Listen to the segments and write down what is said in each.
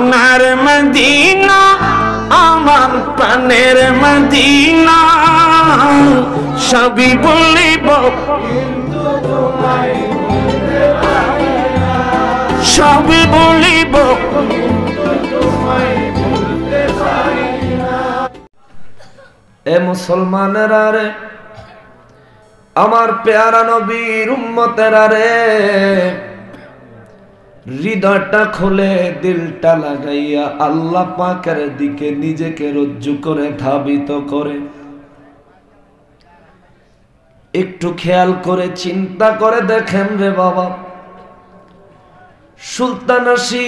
সোনার মদিনা আমার প্রাণের মদিনা সবই বলিব সবই বলিব এ মুসলমানেরা রে আমার পেয়ারা নবীর উম্মতেরা রে হৃদয়টা খুলে দিলটা লাগাইয়া আল্লাহ পাকের দিকে নিজেকে রজ্জু করে ধাবিত করে একটু খেয়াল করে চিন্তা করে দেখেন রে বাবা, সুলতানাসি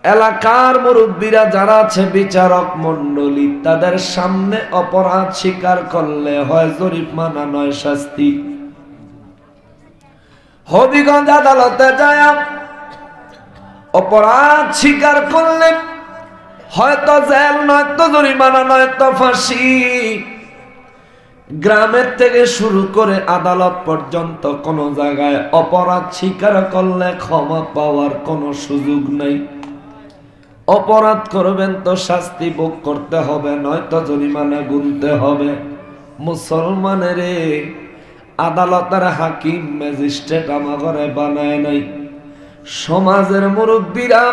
এলাকার মুরব্বীরা যারা আছে বিচারক মন্ডলী, তাদের সামনে অপরাধ স্বীকার করলে হয় জরিমানা নয় শাস্তি। হবিগঞ্জ আদালতে যায় অপরাধ স্বীকার করলে হয়তো জেল নয়তো জরিমানা নয়তো ফাঁসি। গ্রামের থেকে শুরু করে আদালত পর্যন্ত কোন জায়গায় অপরাধ স্বীকার করলে ক্ষমা পাওয়ার কোনো সুযোগ নাই। অপরাধ করবেন তো শাস্তি ভোগ করতে হবে, নয়তো জরিমানা গুনতে হবে। মুসলমানের আদালতের হাকিম ম্যাজিস্ট্রেট আমাগরে বানায় নাই, সমাজের মুরব্বীরা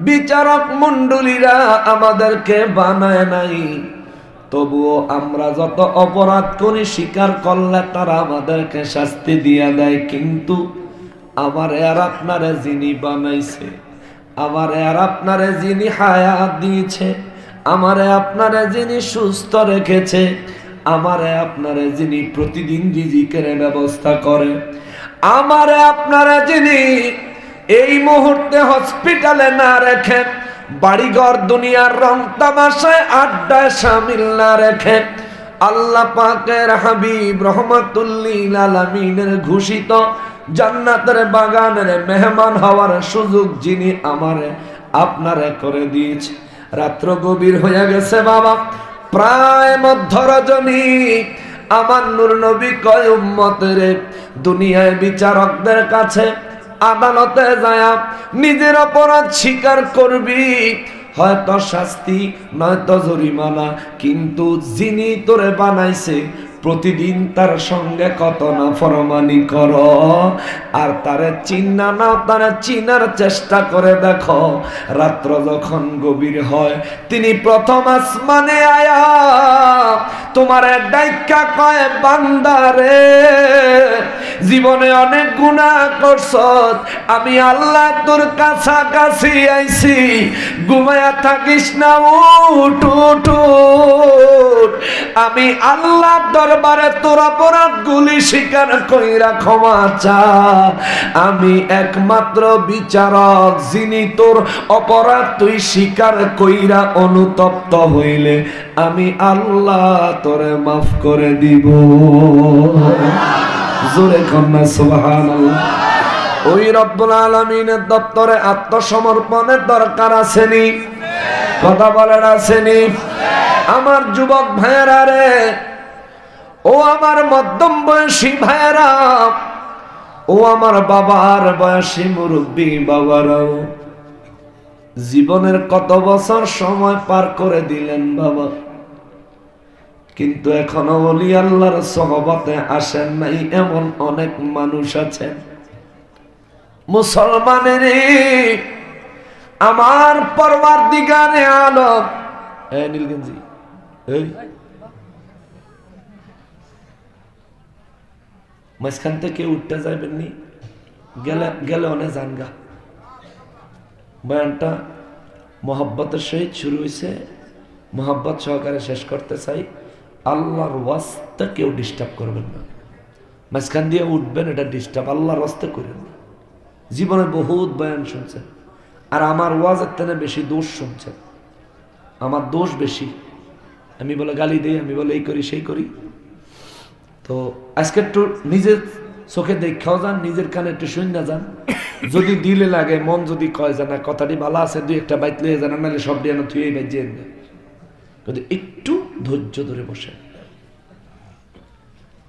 বিচারক মন্ডলীরা আমাদেরকে বানায় নাই। তবুও আমরা যত অপরাধ করি স্বীকার করলে তারা আমাদেরকে শাস্তি দিয়া দেয়। কিন্তু আমার আর আপনারে যিনি বানাইছে, আমার আর আপনারে যিনি হায়াত দিয়েছে, আমারে আপনারে যিনি সুস্থ রেখেছে, আমারে আপনারে যিনি প্রতিদিন রিজিকের ব্যবস্থা করে, আমারে আপনারে যিনি এই মুহূর্তে হসপিটালে না রেখে বাড়িঘর দুনিয়ার রং তামাশায় আড্ডায় শামিল না রেখে আল্লাহ পাকের হাবিব রহমাতুল লিল আলামিনের ঘোষিত জান্নাতের বাগানের মেহমান হওয়ার সুযোগ যিনি আমারে আপনারে করে দিয়েছে। রাত্র গভীর হয়ে গেছে বাবা, প্রায় মধ্য রজনী। আমার নূর নবী কয় উম্মতের দুনিয়ায় বিচারকদের কাছে আদালতে যায় নিজের অপরাধ স্বীকার করবি, হয়তো শাস্তি নয়তো জরিমানা, কিন্তু যিনি তোরে বানাইছে প্রতিদিন তার সঙ্গে কত না ফরমানি কর, আর তারে চিন্না না তারে চিনার চেষ্টা করে দেখো। রাত্র যখন গভীর হয় তিনি প্রথম আসমানে আয়া তোমার ডাইকা কয় বান্দারে, জীবনে অনেক গুনাহ করছ, আমি আল্লাহ তোর কাছাকাছি আইছি, ঘুমায়া থাকিস না, উঠ উঠ উঠ, আমি আল্লাহ দরবারে তোর অপরাধ গুলি স্বীকার কইরা ক্ষমা চা। আমি একমাত্র বিচারক, যিনি তোর অপরাধ তুই স্বীকার কইরা অনুতপ্ত হইলে আমি আল্লাহ তোরে মাফ করে দিব। জোরে কন্যা সুবহানাল্লাহ। ওই রব্বুল আলামিনের দপ্তরে আত্মসমর্পণের দরকার আসেনি? কথা বলেন আসেনি? আমার যুবক ভাইয়েরা রে, ও আমার মধ্যম বয়সী ভাইয়েরা, ও আমার বাবার বয়সী মুরব্বী বাবারাও, জীবনের কত বছর সময় পার করে দিলেন বাবা, কিন্তু এখনো ওলি আল্লাহর সোহবতে আসেন নাই এমন অনেক মানুষ আছেন। মুসলমানের আমার পরওয়ারদিগারে আলম, নীলগঞ্জি মাঝখান থেকে উঠতে যাবেন নি, গেলে গেলে অনেক জানগা। বয়ানটা মোহাব্বতের সহিত শুরু হয়েছে, মোহাব্বত সহকারে শেষ করতে চাই। আল্লাহর ওয়াস্তে কেউ ডিস্টার্ব করবেন না, মাঝখান দিয়ে উঠবেন এটা ডিস্টার্ব, আল্লাহর ওয়াস্তে করেন না। জীবনে বহুত বয়ান শুনছেন, আর আমার ওয়াজের থেকে বেশি দোষ শুনছেন। আমার দোষ বেশি, আমি বলে গালি দিই, আমি বলে এই করি সেই করি। তো আজকে একটু নিজের চোখে দেখাও যান, নিজের কানে একটু শুনে যান, যদি দিলে লাগে মন যদি কয় জানা কথাটি ভালো আছে, দুই একটা বাইত লিয়ে জানা, নাহলে সব দিয়ে থুয়ে বাজিয়ে নেবে। কিন্তু একটু ধৈর্য ধরে বসে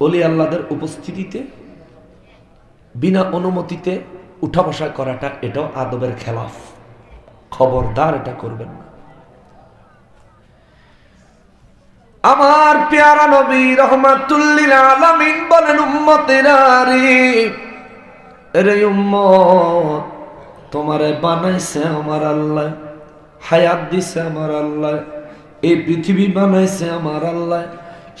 ওলি আল্লাহদের উপস্থিতিতে বিনা অনুমতিতে উঠা বসা করাটা এটাও আদবের খেলাফ। খবরদার এটা করবেন না। আমার পেয়ারা নবী রহমাতুল লিল আলামিন বলেন, উম্মতেরা রে, রে উম্মত, তোমারে বানাইছে আমার আল্লাহ, হায়াত দিছে আমার আল্লাহ, এই পৃথিবী বানাইছে আমার আল্লাহ,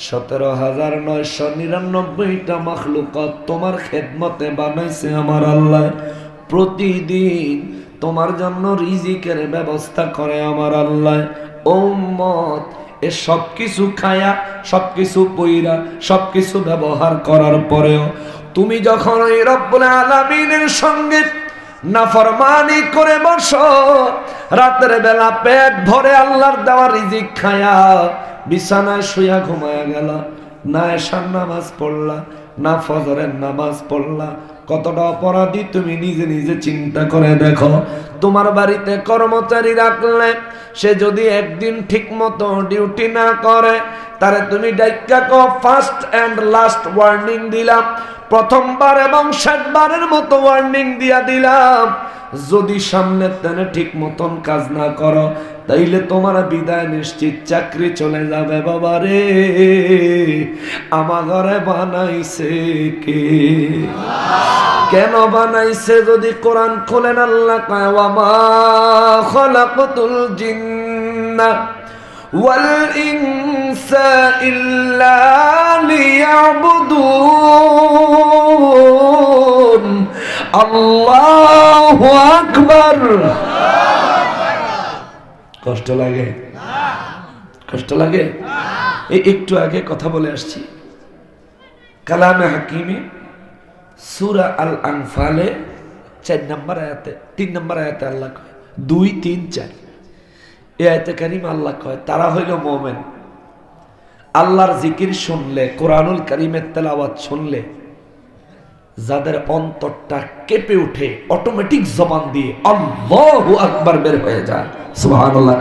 17,999টা মাখলুকাত তোমার খেদমতে বানাইছে আমার আল্লাহ। প্রতিদিন তোমার জন্য রিজিকের ব্যবস্থা করে আমার আল্লাহ। ও উম্মত, এ সবকিছু খায়া, সবকিছু পইরা, সবকিছু ব্যবহার করার পরেও তুমি যখন ওই রব্বুল আলামিনের সঙ্গে নাফরমানি করে বসো, রাতের বেলা পেট ভরে আল্লাহর দেওয়া রিজিক খায়া বিছানায় শুয়া ঘুমায়া গেল, না এশার নামাজ পড়লা, না ফজরের নামাজ পড়লা, কতটা অপরাধী তুমি নিজে নিজে চিন্তা করে দেখো। তোমার বাড়িতে কর্মচারী রাখলে সে যদি একদিন ঠিক মতো ডিউটি না করে, তারে তুমি ডাইক্কা কো ফার্স্ট এন্ড লাস্ট ওয়ার্নিং দিলাম, প্রথমবার এবং শেষবারের মতো ওয়ার্নিং দিয়া দিলাম, যদি সামনে তেনে ঠিক মতন কাজ না করো তাইলে তোমার বিদায় নিশ্চিত, চাকরি চলে যাবে। বাবা রে, আমার ঘরে বানাইছে কে? কেন বানাইছে? যদি কোরআন খোলেন, আল্লাহ কয়, ওয়া মা খালাকাতুল জিন্না ওয়াল ইনসা ইল্লা লিয়াবুদুন। আল্লাহু আকবার। কষ্ট লাগে? কষ্ট লাগে? এই একটু আগে কথা বলে আসছি, কালামে হাকিমে সূরা আল আনফালে 4 নম্বর আয়াতে, 3 নম্বর আয়াতে আল্লাহ কয়, 2, 3, 4 এই আয়াতে কারিমে আল্লাহ কয়, তারা হইল মুমিন, আল্লাহর জিকির শুনলে, কোরআনুল কারীমের তেলাওয়াত শুনলে যাদের অন্তরটা কেঁপে উঠে, অটোমেটিক জবান দিয়ে আল্লাহু আকবার বের হয়ে যায়। সুবহানাল্লাহ।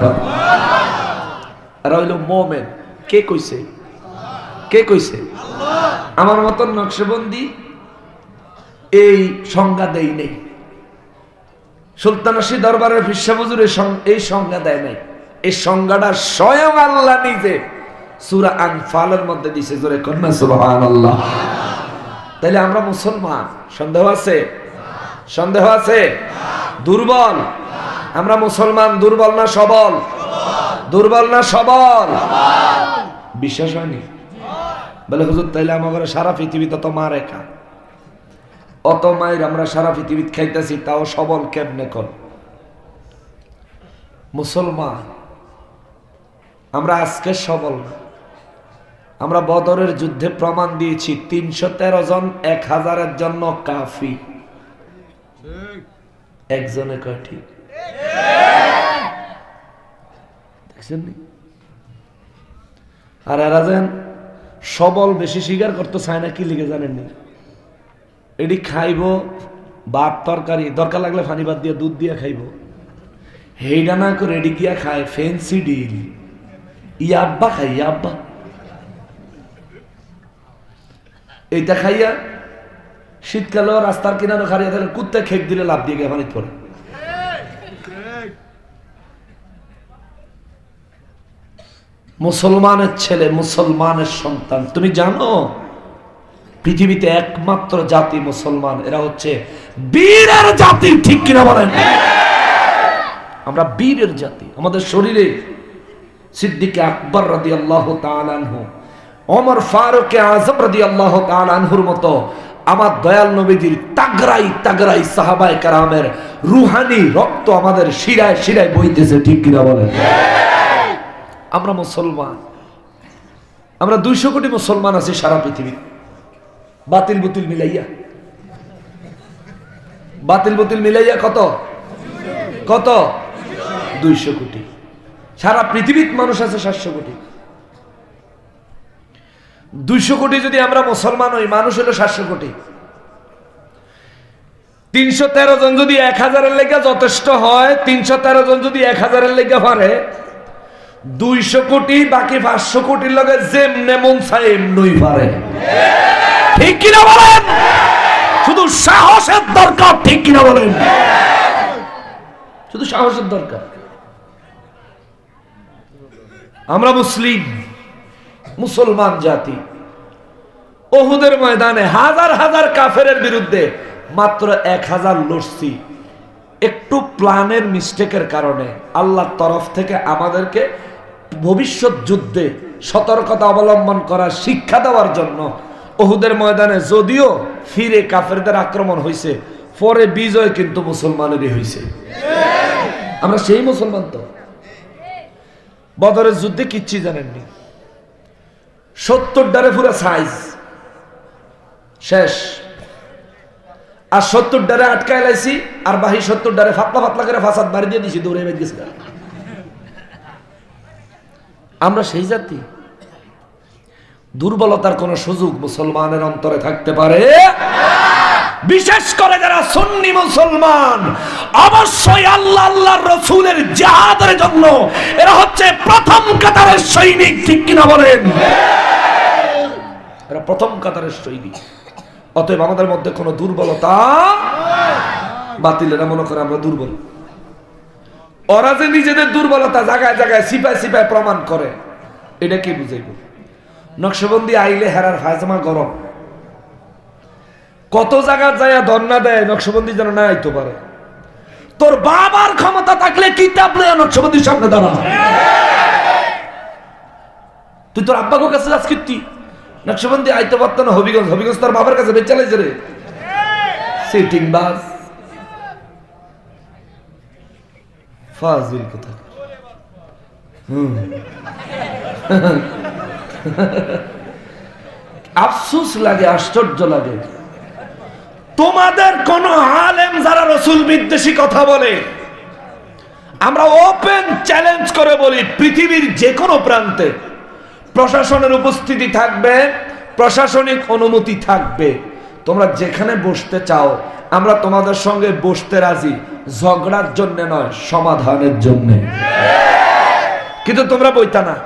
আর হইল মুমিন। কে কইছে? কে কইছে? আমার মতন নকশবন্দি এই সংজ্ঞা দেই নেই, সুলতানসি দরবারের ফিরসা হুজুর এই সংজ্ঞা দেয় নাই। এই সংজ্ঞাটা স্বয়ং আল্লাহ নিজে সূরা আনফালের মধ্যে দিয়েছে। জোরে কন্যা সুবহানাল্লাহ। তাইলে আমরা মুসলমান, সন্দেহ আছে? সন্দেহ আছে? দুর্বল? আমরা মুসলমান দুর্বল না সবল? দুর্বল না সবল? বিশ্বাস হয়নি? বলে হুজুর তাইলে আমার সারা পৃথিবীতে তো মা রেখা, অত মায়ের আমরা সারা পৃথিবী খাইতেছি, তাও সবল কেমনে কর? মুসলমান আমরা আজকে সবল না। আমরা বদরের যুদ্ধে প্রমাণ দিয়েছি 313 জন 1000-এর জন্য কাফি। একজনে কয় ঠিক? দেখছেন? আর এরা যেন সবল বেশি স্বীকার করতে চায় না, কি লিখে জানেননি? এটি খাইব ভাত তরকারি, দরকার লাগলে পানি ভাত দিয়ে দুধ দিয়ে খাইব, হেইডা না করে এটি গিয়া খায় ফেন্সি ডিল, ইয়াব্বা খাই, ইয়াব্বা। এইটা খাইয়া শীতকালেও রাস্তার কিনারে খাইয়া তাহলে কুত্তে খেক দিলে লাভ দিয়ে গিয়ে পানি পড়ে। মুসলমানের ছেলে, মুসলমানের সন্তান। তুমি জানো পৃথিবীতে একমাত্র জাতি মুসলমান, এরা হচ্ছে বীরের জাতি। ঠিক কিনা বলেন? আমরা বীরের জাতি। আমাদের শরীরে সিদ্দিক আকবর রাদিয়াল্লাহু তাআলা আনহু, ওমর ফারুক আযম রাদিয়াল্লাহু তাআলা আনহুর মতো আমার দয়াল নবীজির তাগরাই তাগরাই সাহাবায়ে কেরামের রুহানি রক্ত আমাদের শিরায় শিরায় বইতেছে। ঠিক কিনা বলেন? আমরা মুসলমান। আমরা 200 কোটি মুসলমান আছি সারা পৃথিবী। বাতিল বুতিল মিলাইয়া, বাতিল বুতিল মিলাইয়া কত? কত? 200 কোটি। সারা পৃথিবীর মানুষ আছে 700 কোটি। 200 কোটি যদি আমরা মুসলমান হই, মানুষ হলো 700 কোটি। 313 জন যদি 1000-এর লেগে যথেষ্ট হয়, 313 জন যদি 1000-এর লেগে পারে, 200 কোটি বাকি 500 কোটির লগে যেমনে মন চায় এমনই পারে। ঠিক কিনা বলেন? শুধু সাহসের দরকার। ঠিক কিনা বলেন? শুধু সাহসের দরকার। আমরা মুসলিম, মুসলমান জাতি, উহুদের ময়দানে হাজার হাজার কাফেরের বিরুদ্ধে মাত্র 1000 লড়ছি। একটু প্ল্যানের মিস্টেকের কারণে আল্লাহর তরফ থেকে আমাদেরকে ভবিষ্যৎ যুদ্ধে সতর্কতা অবলম্বন করার শিক্ষা দেওয়ার জন্য উহুদের ময়দানে যদিও ফিরে কাফেরদের আক্রমণ হয়েছে, পরে বিজয় কিন্তু মুসলমানেরই হয়েছে। আমরা সেই মুসলমান তো। বদরের যুদ্ধে কিচ্ছু জানেননি, 70 ডারে পুরো সাইজ শেষ, আর 70 ডারে আটকায় লাইছি, আর বাহি 70 ডারে ফাতলা ফাতলা করে ফাসাদ বাড়ি দিয়ে দিছি, দৌড়ে বেঁধে গেছি। আমরা সেই জাতি। দুর্বলতার কোন সুযোগ মুসলমানের অন্তরে থাকতে পারে? বিশেষ করে যারা সুন্নি মুসলমান, অবশ্যই আল্লাহ আল্লাহর রাসূলের জিহাদের জন্য এরা হচ্ছে প্রথম কাতারের সৈনিক, ঠিক কিনা বলেন? এরা প্রথম কাতারের সৈনিক। অতএব আমাদের মধ্যে কোনো দুর্বলতা বাতিলেরা মনে করে আমরা দুর্বল। ওরা যে নিজেদের দুর্বলতা জায়গায় জায়গায় সিপাই সিপাই প্রমাণ করে, এটা কি বুঝাইব? নকশবন্দি আইলে হেরার ফায়জামা গরম, কত জায়গা যায় ধর্ণা দেয় নকশবন্দি যেন না আইতে পারে। তোর বাবার ক্ষমতা থাকলে কিতাব লয়ে নকশবন্দির সামনে দাঁড়া। তুই তোর আব্বাকে কাছে যাস কীর্তি, নকশবন্দি আইতে পারত না হবিগঞ্জ, হবিগঞ্জ তার বাবার কাছে বেচ চালাইছে রে। সিটিং বাস ফাজিল কথা। আফসোস লাগে, আশ্চর্য লাগে। তোমাদের কোন আলেম যারা রাসূল বিদ্বেষী কথা বলে, আমরা ওপেন চ্যালেঞ্জ করে বলি, পৃথিবীর যে কোনো প্রান্তে প্রশাসনের উপস্থিতি থাকবে, প্রশাসনিক অনুমতি থাকবে, তোমরা যেখানে বসতে চাও আমরা তোমাদের সঙ্গে বসতে রাজি, ঝগড়ার জন্য নয়, সমাধানের জন্য। কিন্তু তোমরা বইতা না,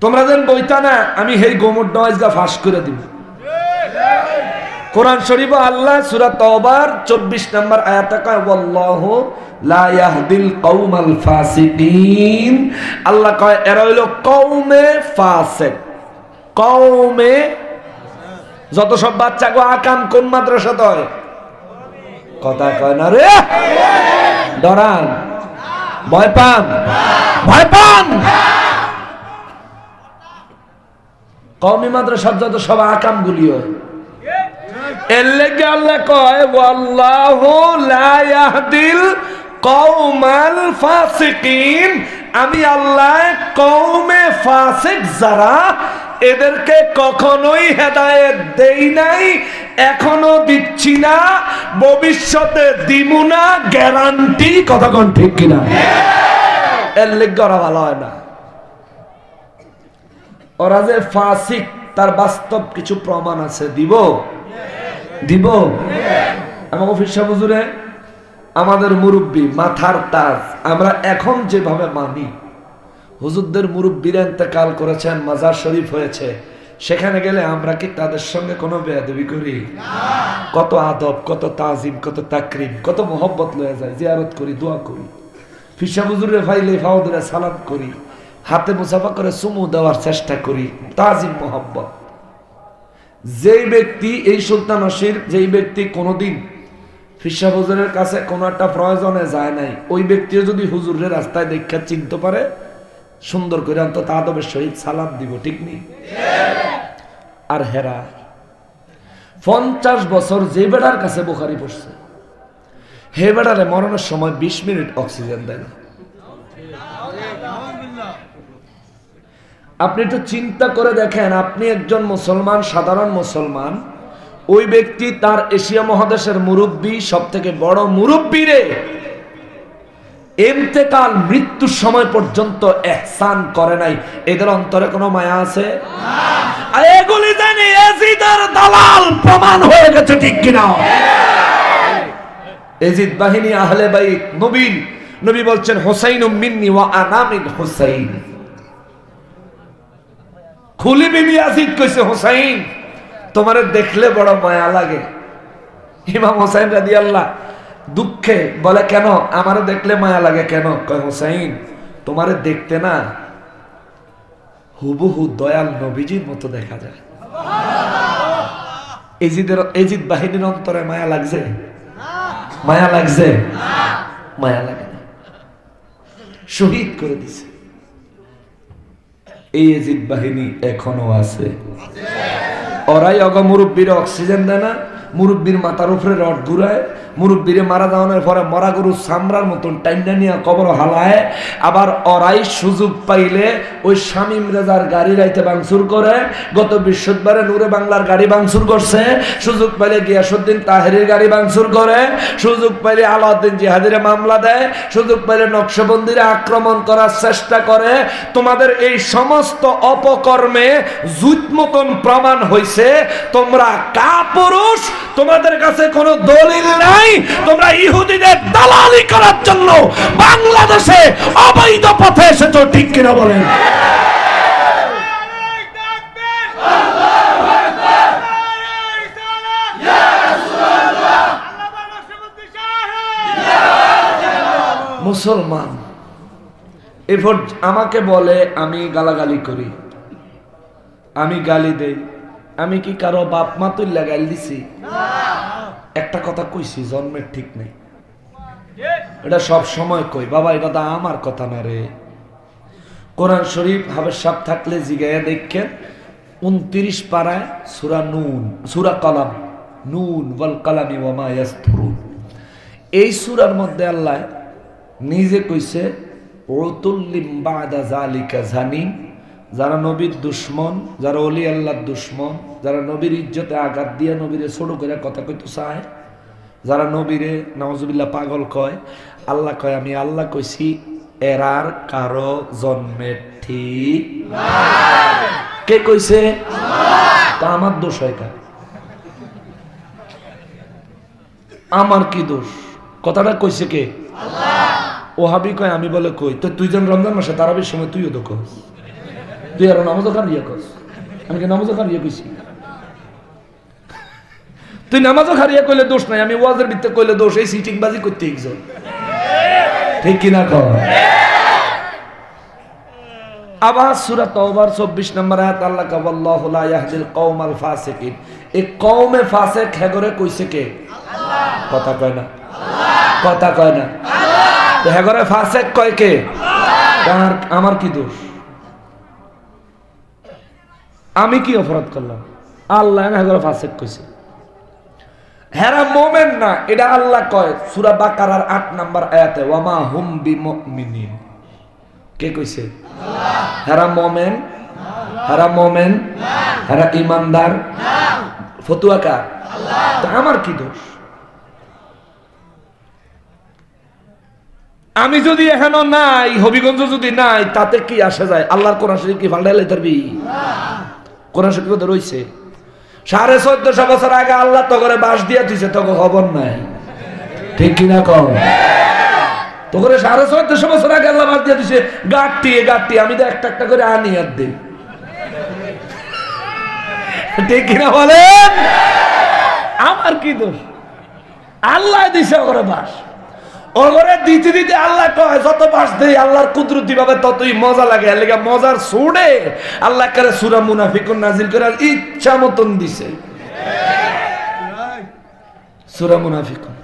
তোমরা যেন বইতা না, আমি হেই গোমর নওয়াজগা ফাঁস করে দিব। কোরআন শরীফে আল্লাহ সূরা তাওবার 24 নম্বর আয়াতে কয়, ওয়াল্লাহু লা ইয়াহদিল কওমাল ফাসিকিন। আল্লাহ কয় এরা হইল কওমে ফাসিক। কওমে যত সব বাচ্চা গো আকাম কোন মাদ্রাসাতে হয়? কথা কয় না রে, ডরান, ভয় পান, ভয় পান। কওমি মাদ্রাসার যত সব আকাম গুলি হয়, এর লেগে আল্লাহ কয় ওয়াল্লাহু লা ইয়াহদিল কওমাল ফাসিকিন। আমি আল্লাহ কওমে ফাসিক যারা, এদেরকে কখনোই হেদায়েত দেই নাই, এখনো দিচ্ছি না, ভবিষ্যতে দিমু না, গ্যারান্টি। কথা কোন ঠিক কিনা? এর লেগে ওরা ভালো হয় না। ওরা যে ফাসিক তার বাস্তব কিছু প্রমাণ আছে, দিব দিব। আমার অফিস হুজুরে, আমাদের মুরব্বী মাথার তাজ, আমরা এখন যেভাবে মানি, হুজুরদের মুরব্বীরা ইন্তেকাল করেছেন, মাজার শরীফ হয়েছে, সেখানে গেলে আমরা কি তাদের সঙ্গে কোনো বেয়াদবি করি? কত আদব, কত তাজিম, কত তাকরিম, কত মোহব্বত লয়ে যায়, জিয়ারত করি, দোয়া করি। ফিসা হুজুরে ভাইলে ফাউদরে সালাম করি, হাতে মুসাফা করে চুমু দেওয়ার চেষ্টা করি, তাজিম মোহব্বত। যেই ব্যক্তি এই সুলতান নসির, যেই ব্যক্তি কোনোদিন ফিসা হুজুরের কাছে কোনো একটা প্রয়োজনে যায় নাই, ওই ব্যক্তিও যদি হুজুরের রাস্তায় দেখা চিনতে পারে, সুন্দর করে অন্তত আদবের সহিত সালাম দিব, ঠিক নেই? আর হেরা 50 বছর যে বেড়ার কাছে বুখারি পড়ছে, হে বেড়ারে মরণের সময় 20 মিনিট অক্সিজেন দেয় না। আপনি একটু চিন্তা করে দেখেন, আপনি একজন মুসলমান, সাধারণ মুসলমান, ওই ব্যক্তি তার এশিয়া মহাদেশের মুরব্বী, সব থেকে বড় মুরব্বী রে ইন্তেকাল, মৃত্যুর সময় পর্যন্ত ইহসান করে নাই, এদের অন্তরে কোনো মায়া আছে? আর এগুলি জানি ইয়াজিদের দালাল প্রমাণ হয়ে গেছে, ঠিক কিনা? ইয়াজিদ বাহিনী আহলে বাইত, নবী বলছেন হুসাইনুম মিন্নি ওয়া আনা মিন হুসাইন। খুলি বিবি ইয়াজিদ কইছে, হুসাইন তোমারে দেখলে বড় মায়া লাগে। ইমাম হুসাইন রাদিয়াল্লাহু দুঃখে বলে, কেন আমারে দেখলে মায়া লাগে কেন? কয় হুসাইন, তোমারে দেখতে না হুবহু দয়াল নবীজির মতো দেখা যায়। এজিদ বাহিনীর অন্তরে মায়া লাগছে? মায়া লাগছে? মায়া লাগে না, শহীদ করে দিছে। এই এজিদ বাহিনী এখনো আছে। ওরাই মুরব্বীর অক্সিজেন দেয় না, মুরব্বীর মাথার উপরে রড ঘুরায়, মুরব্বীরে মারা যাওয়ানোর পরে মরা গরুর চামড়ার মতন টাইনা নিয়ে কবর হালায়। আবার ওরাই সুযোগ পাইলে ওই শামীম রেজার গাড়ি রাইতে ভাঙচুর করে। গত বৃহস্পতিবারে নূরে বাংলার গাড়ি ভাঙচুর করছে, সুযোগ পাইলে গিয়াসউদ্দিন তাহেরির গাড়ি ভাঙচুর করে, সুযোগ পাইলে আলাউদ্দিন জিহাদিরে মামলা দেয়, সুযোগ পাইলে নকশবন্দিরে আক্রমণ করার চেষ্টা করে। তোমাদের এই সমস্ত অপকর্মে জুত মতন প্রমাণ হইছে তোমরা কাপুরুষ, তোমাদের কাছে কোনো দলিল নাই, তোমরা ইহুদিদের দালালি করার জন্য বাংলাদেশে অবৈধ পথে এসেছো, ঠিক কিনা বলেন? মুসলমান এরপর আমাকে বলে আমি গালাগালি করি, আমি গালি দেই, আমি কি কারো বাপ মা তুল্লা গাল দিছি? একটা কথা কইছি, জন্মের ঠিক নেই, এটা সব সময় কই, বাবা এটা তো আমার কথা না রে। কোরআন শরীফ হাফেজ সাহেব থাকলে জিগায়া দেখেন, 29 পারায় সূরা নুন, সূরা কলাম, নুন ওয়াল কালামি ওয়া মা ইয়াসতুরুন। এই সূরার মধ্যে আল্লাহ নিজে কইছে উতুল্লিম বাদা যালিকা জানিম, যারা নবীর দুশ্মন, যারা ওলি আল্লাহর দুশ্মন, যারা নবীর ইজ্জতে আঘাত দিয়ে নবীরে ছোট করে কথা কইতে চায়, যারা নবীরে নাউজুবিল্লাহ পাগল কয়, আল্লাহ কয় আমি আল্লাহ কইছি এরার কারো জন্মের ঠিক নাই। কে কইছে? তা আমার দোষ হয় কার? আমার কি দোষ? কথাটা কইছে কে? আল্লাহ। ওহাবি কয় আমি বলে কই, তো তুই যেন রমজান মাসে তারাবির সময় তুইও তো কস, তুই আরো নামাজও কার ইয়ে কস, আমি কি নামাজও কার ইয়ে কইছি? তুই নামাজও খারিয়া কইলে দোষ নাই, আমি ওয়াজের ভিতরে কইলে দোষ। এই সিটিং বাজি করতে একজন, ঠিক কিনা কর? আবার সূরা তাওবার 24 নম্বর আয়াত আল্লাহ কা ওয়াল্লাহু লা ইয়াহদিল কওমাল ফাসিকিন। এই কওমে ফাসিক হেগরে কইছে কে? আল্লাহ। কথা কয় না, আল্লাহ। কথা কয় না, আল্লাহ। তো হেগরে ফাসিক কয় কে? আল্লাহ। আমার কি দোষ? আমি কি অপরাধ করলাম? আল্লাহ হেগরে ফাসিক কইছে, হেরা মোমেন না, এটা আল্লাহ কয় সূরা বাকারার 8 নম্বর আয়াতে, ওয়ামা হুম বিমুমিনিন। কে কইছে? আল্লাহ। হেরা মোমেন? হেরা মোমেন? হেরা ইমানদার? ফতুয়া কার? আল্লাহ। তো আমার কি দোষ? আমি যদি এখনো নাই, হবিগঞ্জ যদি নাই, তাতে কি আসে যায়? আল্লাহর কোরআন শরীফ কি ফালডাইলে ধরবি? কোরআন শরীফ তো রইছে 1450 বছর আগে আল্লাহ তো করে বাস দিয়া দিছে, তোকে খবর নাই, ঠিক কিনা কম? তো করে 1450 বছর আগে আল্লাহ বাস দিয়া দিছে, গাঁটটি আমি তো একটা একটা করে আনি আর দেই, ঠিক কিনা বলেন? আমার কি দোষ? আল্লাহ দিছে ওরে বাস, ওরে দিতে দিতে আল্লাহ কয় যত বাস দেই আল্লাহর কুদরতি ভাবে ততই মজা লাগে। এর লাগা মজার সুরে আল্লাহ করে সূরা মুনাফিকুন নাজিল করে ইচ্ছা মতন দিছে। সূরা মুনাফিকুন,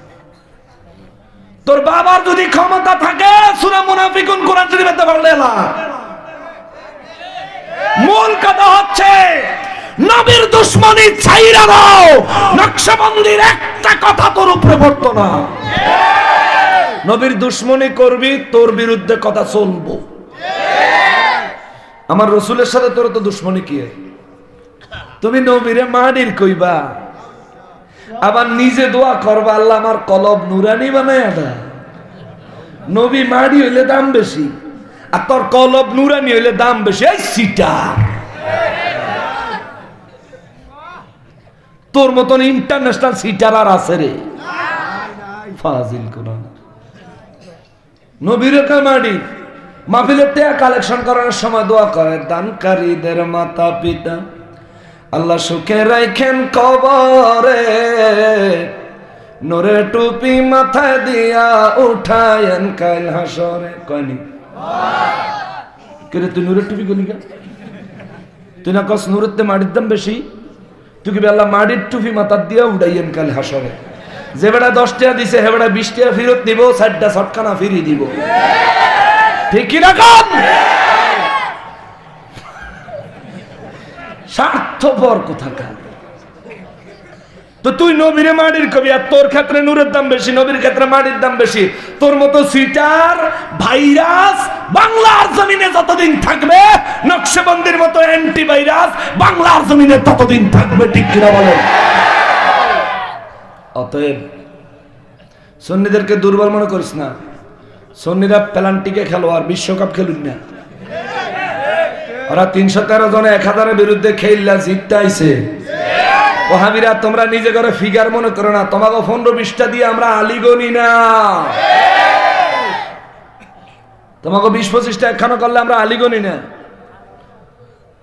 তোর বাবার যদি ক্ষমতা থাকে সূরা মুনাফিকুন কোরআন শরীফে পড়লে না। মূল কথা হচ্ছে নবীর দুশমনী ছাইরা দাও, নকশবন্দির একটা কথা তোর উপরে পড়তো না। নবীর দুশমনী করবি, তোর বিরুদ্ধে কথা চলবো। আমার রসুলের সাথে তোর তো দুশমনী কি? তুমি নবীরে মাডির কইবা, আবার নিজে দোয়া করবা আল্লাহ আমার কলব নুরানি বানায়া দাও। নবী মাডি হইলে দাম বেশি, আর তোর কলব নুরানি হইলে দাম বেশি। এই সিটার, তোর মতন ইন্টারন্যাশনাল সিটার আর আছে রে? ফাজিল কোরআন। নবীর কামাডি মাহফিলের টাকা কালেকশন করার সময় দোয়া করে, দানকারীদের মাতা পিতা আল্লাহ সুখে রাখেন কবরে, নূরের টুপি মাথায় দিয়া উঠায়েন কাল হাসরে। কয়নি তুই নূরের টুপি করলি কেন? তুই না কস নূরের মাটির দাম বেশি, তুই কি আল্লাহ মাটির টুপি মাথার দিয়া উঠাইয়েন কাল হাসরে। যে বেড়া 10 টাকা দিছে হে বেড়া 20 টাকা ফেরত দিব, 4টা ছটকানা ফিরিয়ে দিব। ঠিক কিনা কম? স্বার্থপর কোথাকার। তো তুই নবীরে মাটির কবি, আর তোর ক্ষেত্রে নূরের দাম বেশি, নবীর ক্ষেত্রে মাটির দাম বেশি। তোর মতো সিটার ভাইরাস বাংলার জমিনে যতদিন থাকবে, নকশবন্দির মতো অ্যান্টিভাইরাস বাংলার জমিনে ততদিন থাকবে। ঠিক কিনা বলেন? অতএব সুন্নিদেরকে দুর্বল মনে করিস না। সুন্নিরা প্যালান্টিকে খেলোয়াড়, বিশ্বকাপ খেলুন না। ওরা 313 জনে 1000-এর বিরুদ্ধে খেললা জিততে। ওহাবিরা তোমরা নিজে করে ফিগার মনে করো না, তোমাকে 15-20টা দিয়ে আমরা আলী গনি না। তোমাকে 20-25টা একখানা করলে আমরা আলী গনি না।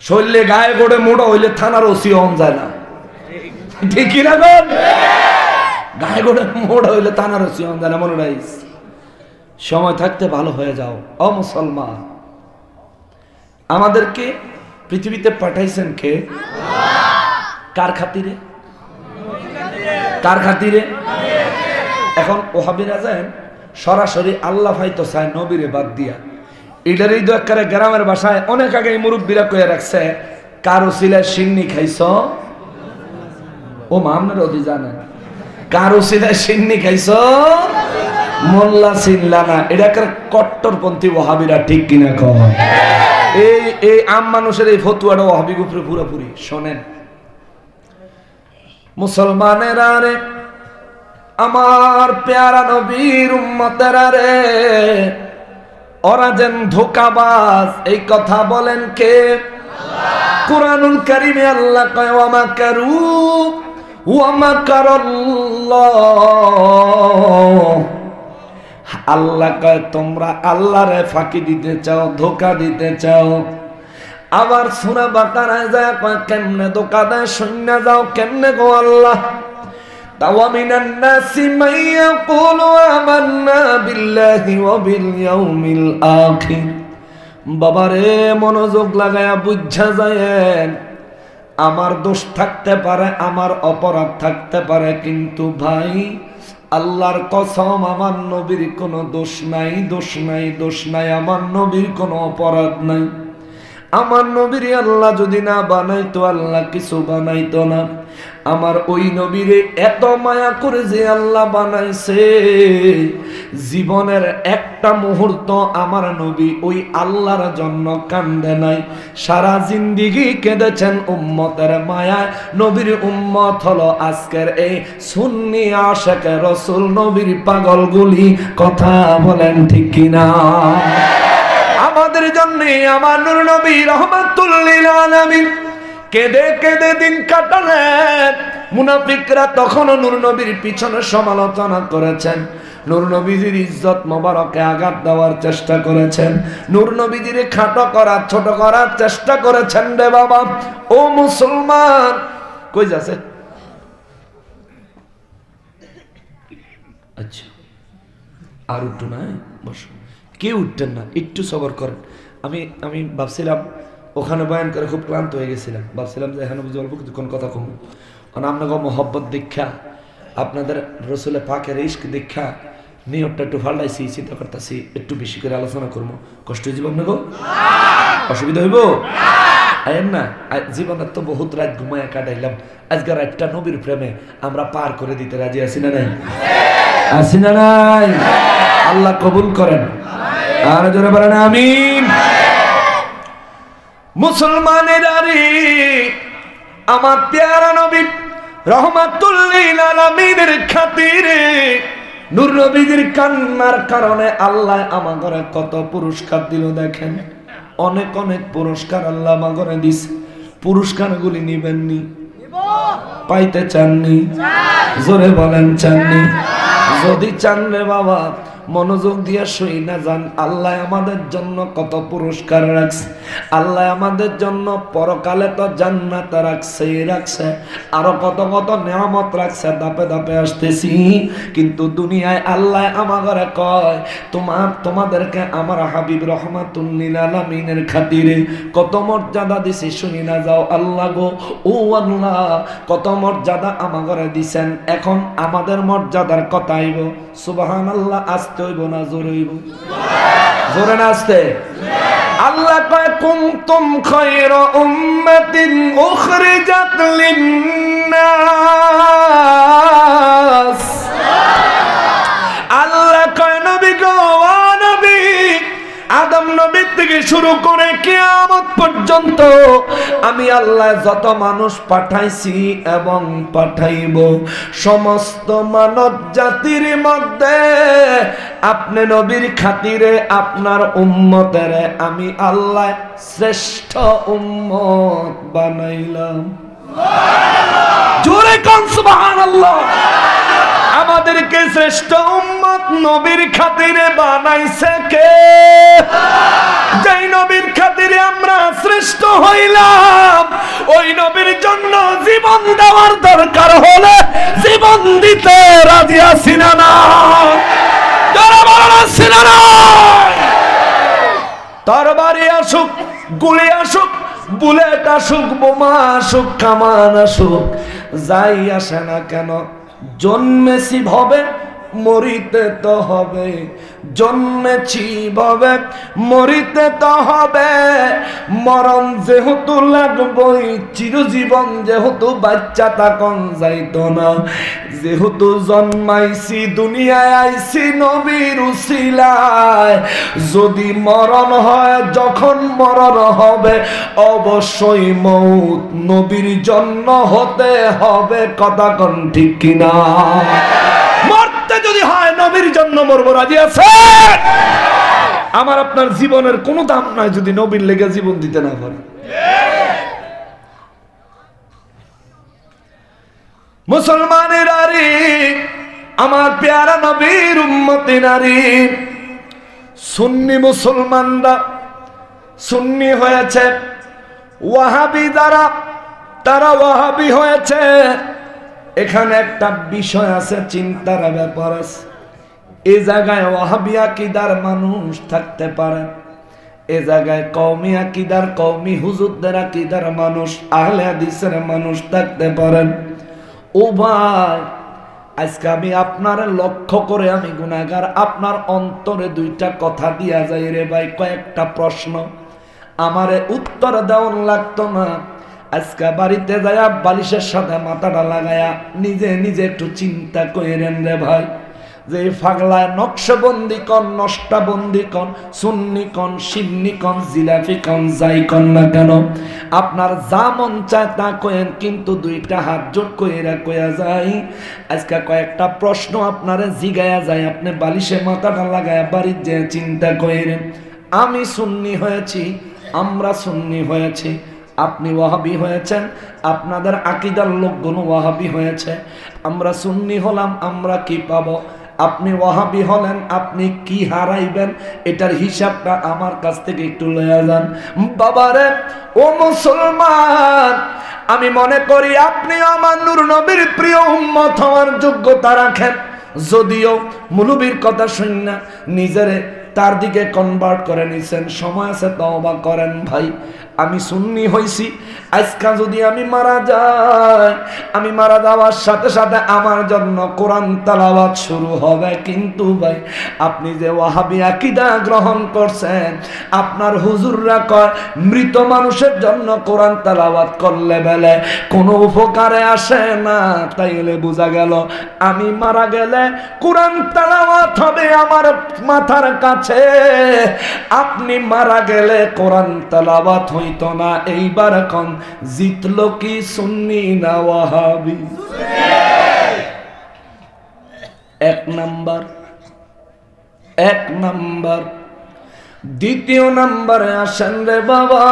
শরীরে গায়ে গোড়ে মোড়া হইলে থানার ওসি হন যায় না। ঠিক কিনা বল? গায়ে গোড়ে মোড়া হইলে থানার ওসি হন যায় না। মনে রাখিস, সময় থাকতে ভালো হয়ে যাও। ও মুসলমান, আমাদেরকে পৃথিবীতে পাঠাইছেন কে? কার খাতিরে? কার খাতিরে? এখন ওহাবিরা যায় সরাসরি আল্লাহ ফাইতো চায় নবীরে বাদ দিয়া। এটারই তো একেবারে গ্রামের ভাষায় অনেক আগে মুরব্বীরা কয়ে রাখছে, কার উসিলায় সিন্নি খাইছ? ও মা আপনারা অধি জানেন, কার উসিলায় সিন্নি খাইছ? মোল্লা চিনলা না। এটা একটা কট্টরপন্থী ওহাবিরা। ঠিক কিনা কহ? এই আম মানুষের এই ফতুয়াটা ওহাবি উপরে পুরোপুরি। শোনেন মুসলমানেরা রে, আমার প্যারা নবীর উম্মতেরা রে, ওরা যেন ধোঁকাবাজ এই কথা বলেন কে? কুরআনুল কারীমে আল্লাহ কয় ওয়া মাকারু ওয়া মাকারাল্লাহ। আল্লাহ কয় তোমরা আল্লাহরে ফাঁকি দিতে চাও, ধোঁকা দিতে চাও। আবার সূরা বাকারায় যায় কয় কেমনে ধোঁকা দেয় শুনে যাও। কেমনে গো আল্লাহ? তাওয়ামিনান নাসি মান ইয়াকুলু আমান্না বিল্লাহি ওয়া বিল ইয়াউমিল আখির। বাবারে মনোযোগ লাগায়া বুঝা যায়েন, আমার দোষ থাকতে পারে, আমার অপরাধ থাকতে পারে, কিন্তু ভাই আল্লাহর কসম আমার নবীর কোনো দোষ নাই, দোষ নাই, দোষ নাই। আমার নবীর কোনো অপরাধ নাই। আমার নবীর আল্লাহ যদি না বানাইতো, আল্লাহ কিছু বানাইতো না। আমার ওই নবীরে এত মায়া করে যে আল্লাহ বানাইছে, জীবনের একটা মুহূর্ত আমার নবী ওই আল্লাহর জন্য কান্দে নাই। সারা জিন্দেগি কেঁদেছেন উম্মতের মায়ায়। নবীর উম্মত হলো আজকের এই সুন্নি আশিকে রাসূল নবীর পাগলগুলি। কথা বলেন ঠিক কিনা? আমাদের জন্য আমার নূর নবী রাহমাতুল লিল আলামিন কেঁদে কেঁদে দিন কাটালেন। মুনাফিকরা তখনও নূর নবীর পিছনে সমালোচনা করেছেন, নূর নবীজির ইজ্জত মোবারকে আঘাত দেওয়ার চেষ্টা করেছেন, নূর নবীজির খাটো করার, ছোট করার চেষ্টা করেছেন। রে বাবা, ও মুসলমান, কই যাচ্ছে? আচ্ছা আর উঠতো না, বসো। কেউ উঠতেন না, একটু সবর করেন। আমি ভাবছিলাম ওখানে বয়ান করে খুব ক্লান্ত হয়ে গেছিলাম। ভাবছিলাম যে এখানে বুঝে অল্প কিছুক্ষণ কথা কম, কারণ আপনাকে মহব্বত দীক্ষা, আপনাদের রসুলে পাকের ইশক দীক্ষা নিয়তটা একটু ফাল্টাইছি, চিন্তা করতেছি একটু বেশি করে আলোচনা করবো। কষ্ট হয়ে জীবন নেব? অসুবিধা হইব না? জীবনের তো বহুত রাত ঘুমায় কাটাইলাম, আজকের একটা নবীর প্রেমে আমরা পার করে দিতে রাজি আছি না নাই? আছি না নাই? আল্লাহ কবুল করেন। আর জোরে বলেন আমিন। মুসলমানের আরে, আমার প্যারা নবী রহমাতুল লিল আলামিনের খাতিরে নূর নবীর কান্নার কারণে আল্লাহ আমাগরে কত পুরস্কার দিল দেখেন। অনেক অনেক পুরস্কার আল্লাহ আমাগরে দিছে। পুরস্কারগুলি নিবেননি? পাইতে চাননি? জোরে বলেন চাননি? যদি চান রে বাবা, মনোযোগ দিয়ে শুই না যান। আল্লাহ আমাদের জন্য কত পুরস্কার রাখছে, আল্লাহ আমাদের জন্য পরকালে তো জান্নাত রাখছে, আরো কত কত নিয়ামত রাখছে, ধাপে ধাপে আসতেছি। কিন্তু দুনিয়ায় আল্লাহ আমাকে কয় তোমাদেরকে আমার হাবিব রহমাতুল লিল আলামিনের খাতিরে কত মর্যাদা দিছি, শুনি না যাও। আল্লাহ গো, ও আল্লাহ, কত মর্যাদা আমাকে দিছেন, এখন আমাদের মর্যাদার কথা আইব। সুবহানাল্লাহ। আসতে হইব না জোরে হইব? জোরে না আসতে? আল্লাহ কয় কুনতুম খায়রা উম্মাতিন উখরিজাত লিন-নাস। আল্লাহ কয় নবী গো, ও নবী, আদম নবী থেকে শুরু করে কিয়ামত পর্যন্ত আমি আল্লাহ যত মানুষ পাঠাইছি এবং পাঠাইব, সমস্ত মানব জাতির মধ্যে আপনি নবীর খাতিরে আপনার উম্মতের আমি আল্লাহ শ্রেষ্ঠ উম্মত বানাইলাম। জোরে কোন সুবহানাল্লাহ। আমাদেরকে শ্রেষ্ঠ উম্মত নবীর খাতিরে বানাইছে কে? যেই নবীর খাতিরে আমরা শ্রেষ্ঠ হইলাম, ওই নবীর জন্য জীবন দেওয়ার দরকার হলে জীবন দিতে রাজি আছি না? না তরবারি আসুক, গুলি আসুক, বুলেট আসুক, বোমা আসুক, কামান আসুক, যাই আসে না কেন, জন্মেছি ভবে মরিতে তো হবে, জন্মেছি ভবে মরিতে তো হবে, মরণ যেহেতু লাগবই, চিরজীবন যেহেতু বাচ্চা তখন যাইতো না, যেহেতু জন্মাইছি দুনিয়ায় আইছি নবীর উসিলায়, যদি মরণ হয়, যখন মরণ হবে অবশ্যই মৌত নবীর জন্য হতে হবে। কথা কোন ঠিক কিনা? মরতে যদি হয় নবীর জন্য মরবো, রাজি আছে? আমার আপনার জীবনের কোনো দাম নাই যদি নবীর লেগে জীবন দিতে না পারে। মুসলমানের নারী, আমার পেয়ারা নবীর উম্মতি নারী, সুন্নি মুসলমানরা সুন্নি হয়েছে, ওয়াহাবি যারা তারা ওয়াহাবি হয়েছে। এখানে একটা বিষয় আছে, চিন্তার ব্যাপার আছে। এই জায়গায় ওয়াহাবি আকীদার মানুষ থাকতে পারে, এ জায়গায় কওমি আকীদার, কওমি হুজুরদের আকীদার মানুষ, আহলে হাদিসের মানুষ থাকতে পারেন। ও ভাই, আজকে আমি আপনার লক্ষ্য করে আমি গুনাহগার, আপনার অন্তরে দুইটা কথা দিয়া যায় রে ভাই, কয়েকটা প্রশ্ন আমারে উত্তর দেওয়ার লাগতো না। আজকে বাড়িতে যায়া বালিশের সাথে মাথাটা লাগায়া নিজে নিজে একটু চিন্তা করেন রে ভাই, যে ফাগলায় নকশবন্দি কন, নষ্টাবন্দি কন, সুন্নি কন, সিন্নি কন, জিলাফি কন, যাই কন না কেন, আপনার যা মন চায় তা কয়েন, কিন্তু দুইটা হাত জোর কইরা কয়া যায়। আজকে কয়েকটা প্রশ্ন আপনারে জিগায়া যায়, আপনি বালিশে মাথাটা লাগায়া বাড়ির যে চিন্তা করেন। আমি সুন্নি হয়েছি, আমরা সুন্নি হয়েছি, আপনি ওয়াহাবি হয়েছেন, আপনাদের আকীদার লোকগুলো ওয়াহাবি হয়েছে, আমরা সুন্নি হলাম, আমরা কি পাবো? আপনি ওয়াহাবি হলেন, আপনি কি হারাইবেন? এটার হিসাবটা আমার কাছ থেকে একটু লয়া যান। বাবারে ও মুসলমান, আমি মনে করি আপনি আমার নূর নবীর প্রিয় উম্মত হওয়ার যোগ্যতা রাখেন। যদিও মুলুবির কথা শুন না নিজেরে তার দিকে কনভার্ট করে নিছেন, সময় আছে তওবা করেন ভাই। আমি সুন্নি হইছি, আজকে যদি আমি মারা যাই, আমি মারা যাওয়ার সাথে সাথে আমার জন্য কোরআন তেলাওয়াত শুরু হবে। কিন্তু ভাই, আপনি যে ওয়াহাবি আকীদা গ্রহণ করছেন, আপনার হুজুররা কয় মৃত মানুষের জন্য কোরআন তেলাওয়াত করলে বেলে কোনো উপকারে আসে না। তাইলে বোঝা গেল আমি মারা গেলে কোরআন তেলাওয়াত হবে আমার মাথার কাছে, আপনি মারা গেলে কোরআন তেলাওয়াত হইতো না। এইবার কোন জিতলো কি সুন্নি না ওয়াহাবি? এক নাম্বার। দ্বিতীয় নাম্বারে আসেন রে বাবা,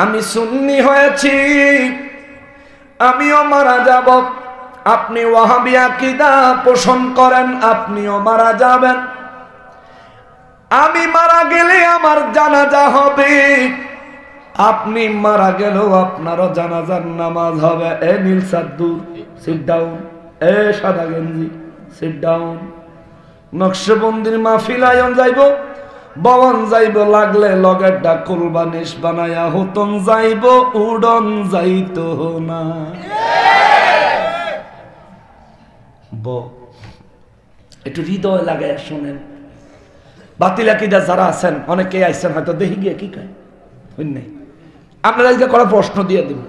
আমি সুন্নি হয়েছি, আমিও মারা যাব, আপনি ওয়াহাবি আকীদা পোষণ করেন, আপনিও মারা যাবেন। আমি মারা গেলে আমার জানাজা হবে, আপনি মারা গেলেও আপনারও জানাজার নামাজ হবে। এ নীল সাদ্দুর সিট ডাউন, এ সাদা গেঞ্জি সিট ডাউন। নকশবন্দির মাহফিল আয়োজন যাইব, ববন যাইব, লাগলে লগের ডাক কুরবানিশ বানায়া হতন যাইব, উড়ন যাইত না। একটু হৃদয় লাগায় শোনেন। বাতিল আকীদা যারা আছেন, অনেকেই আইছেন হয়তো, দেখি গিয়ে কি কয় নাই, আপনারা আজকে করা প্রশ্ন দিয়ে দিব।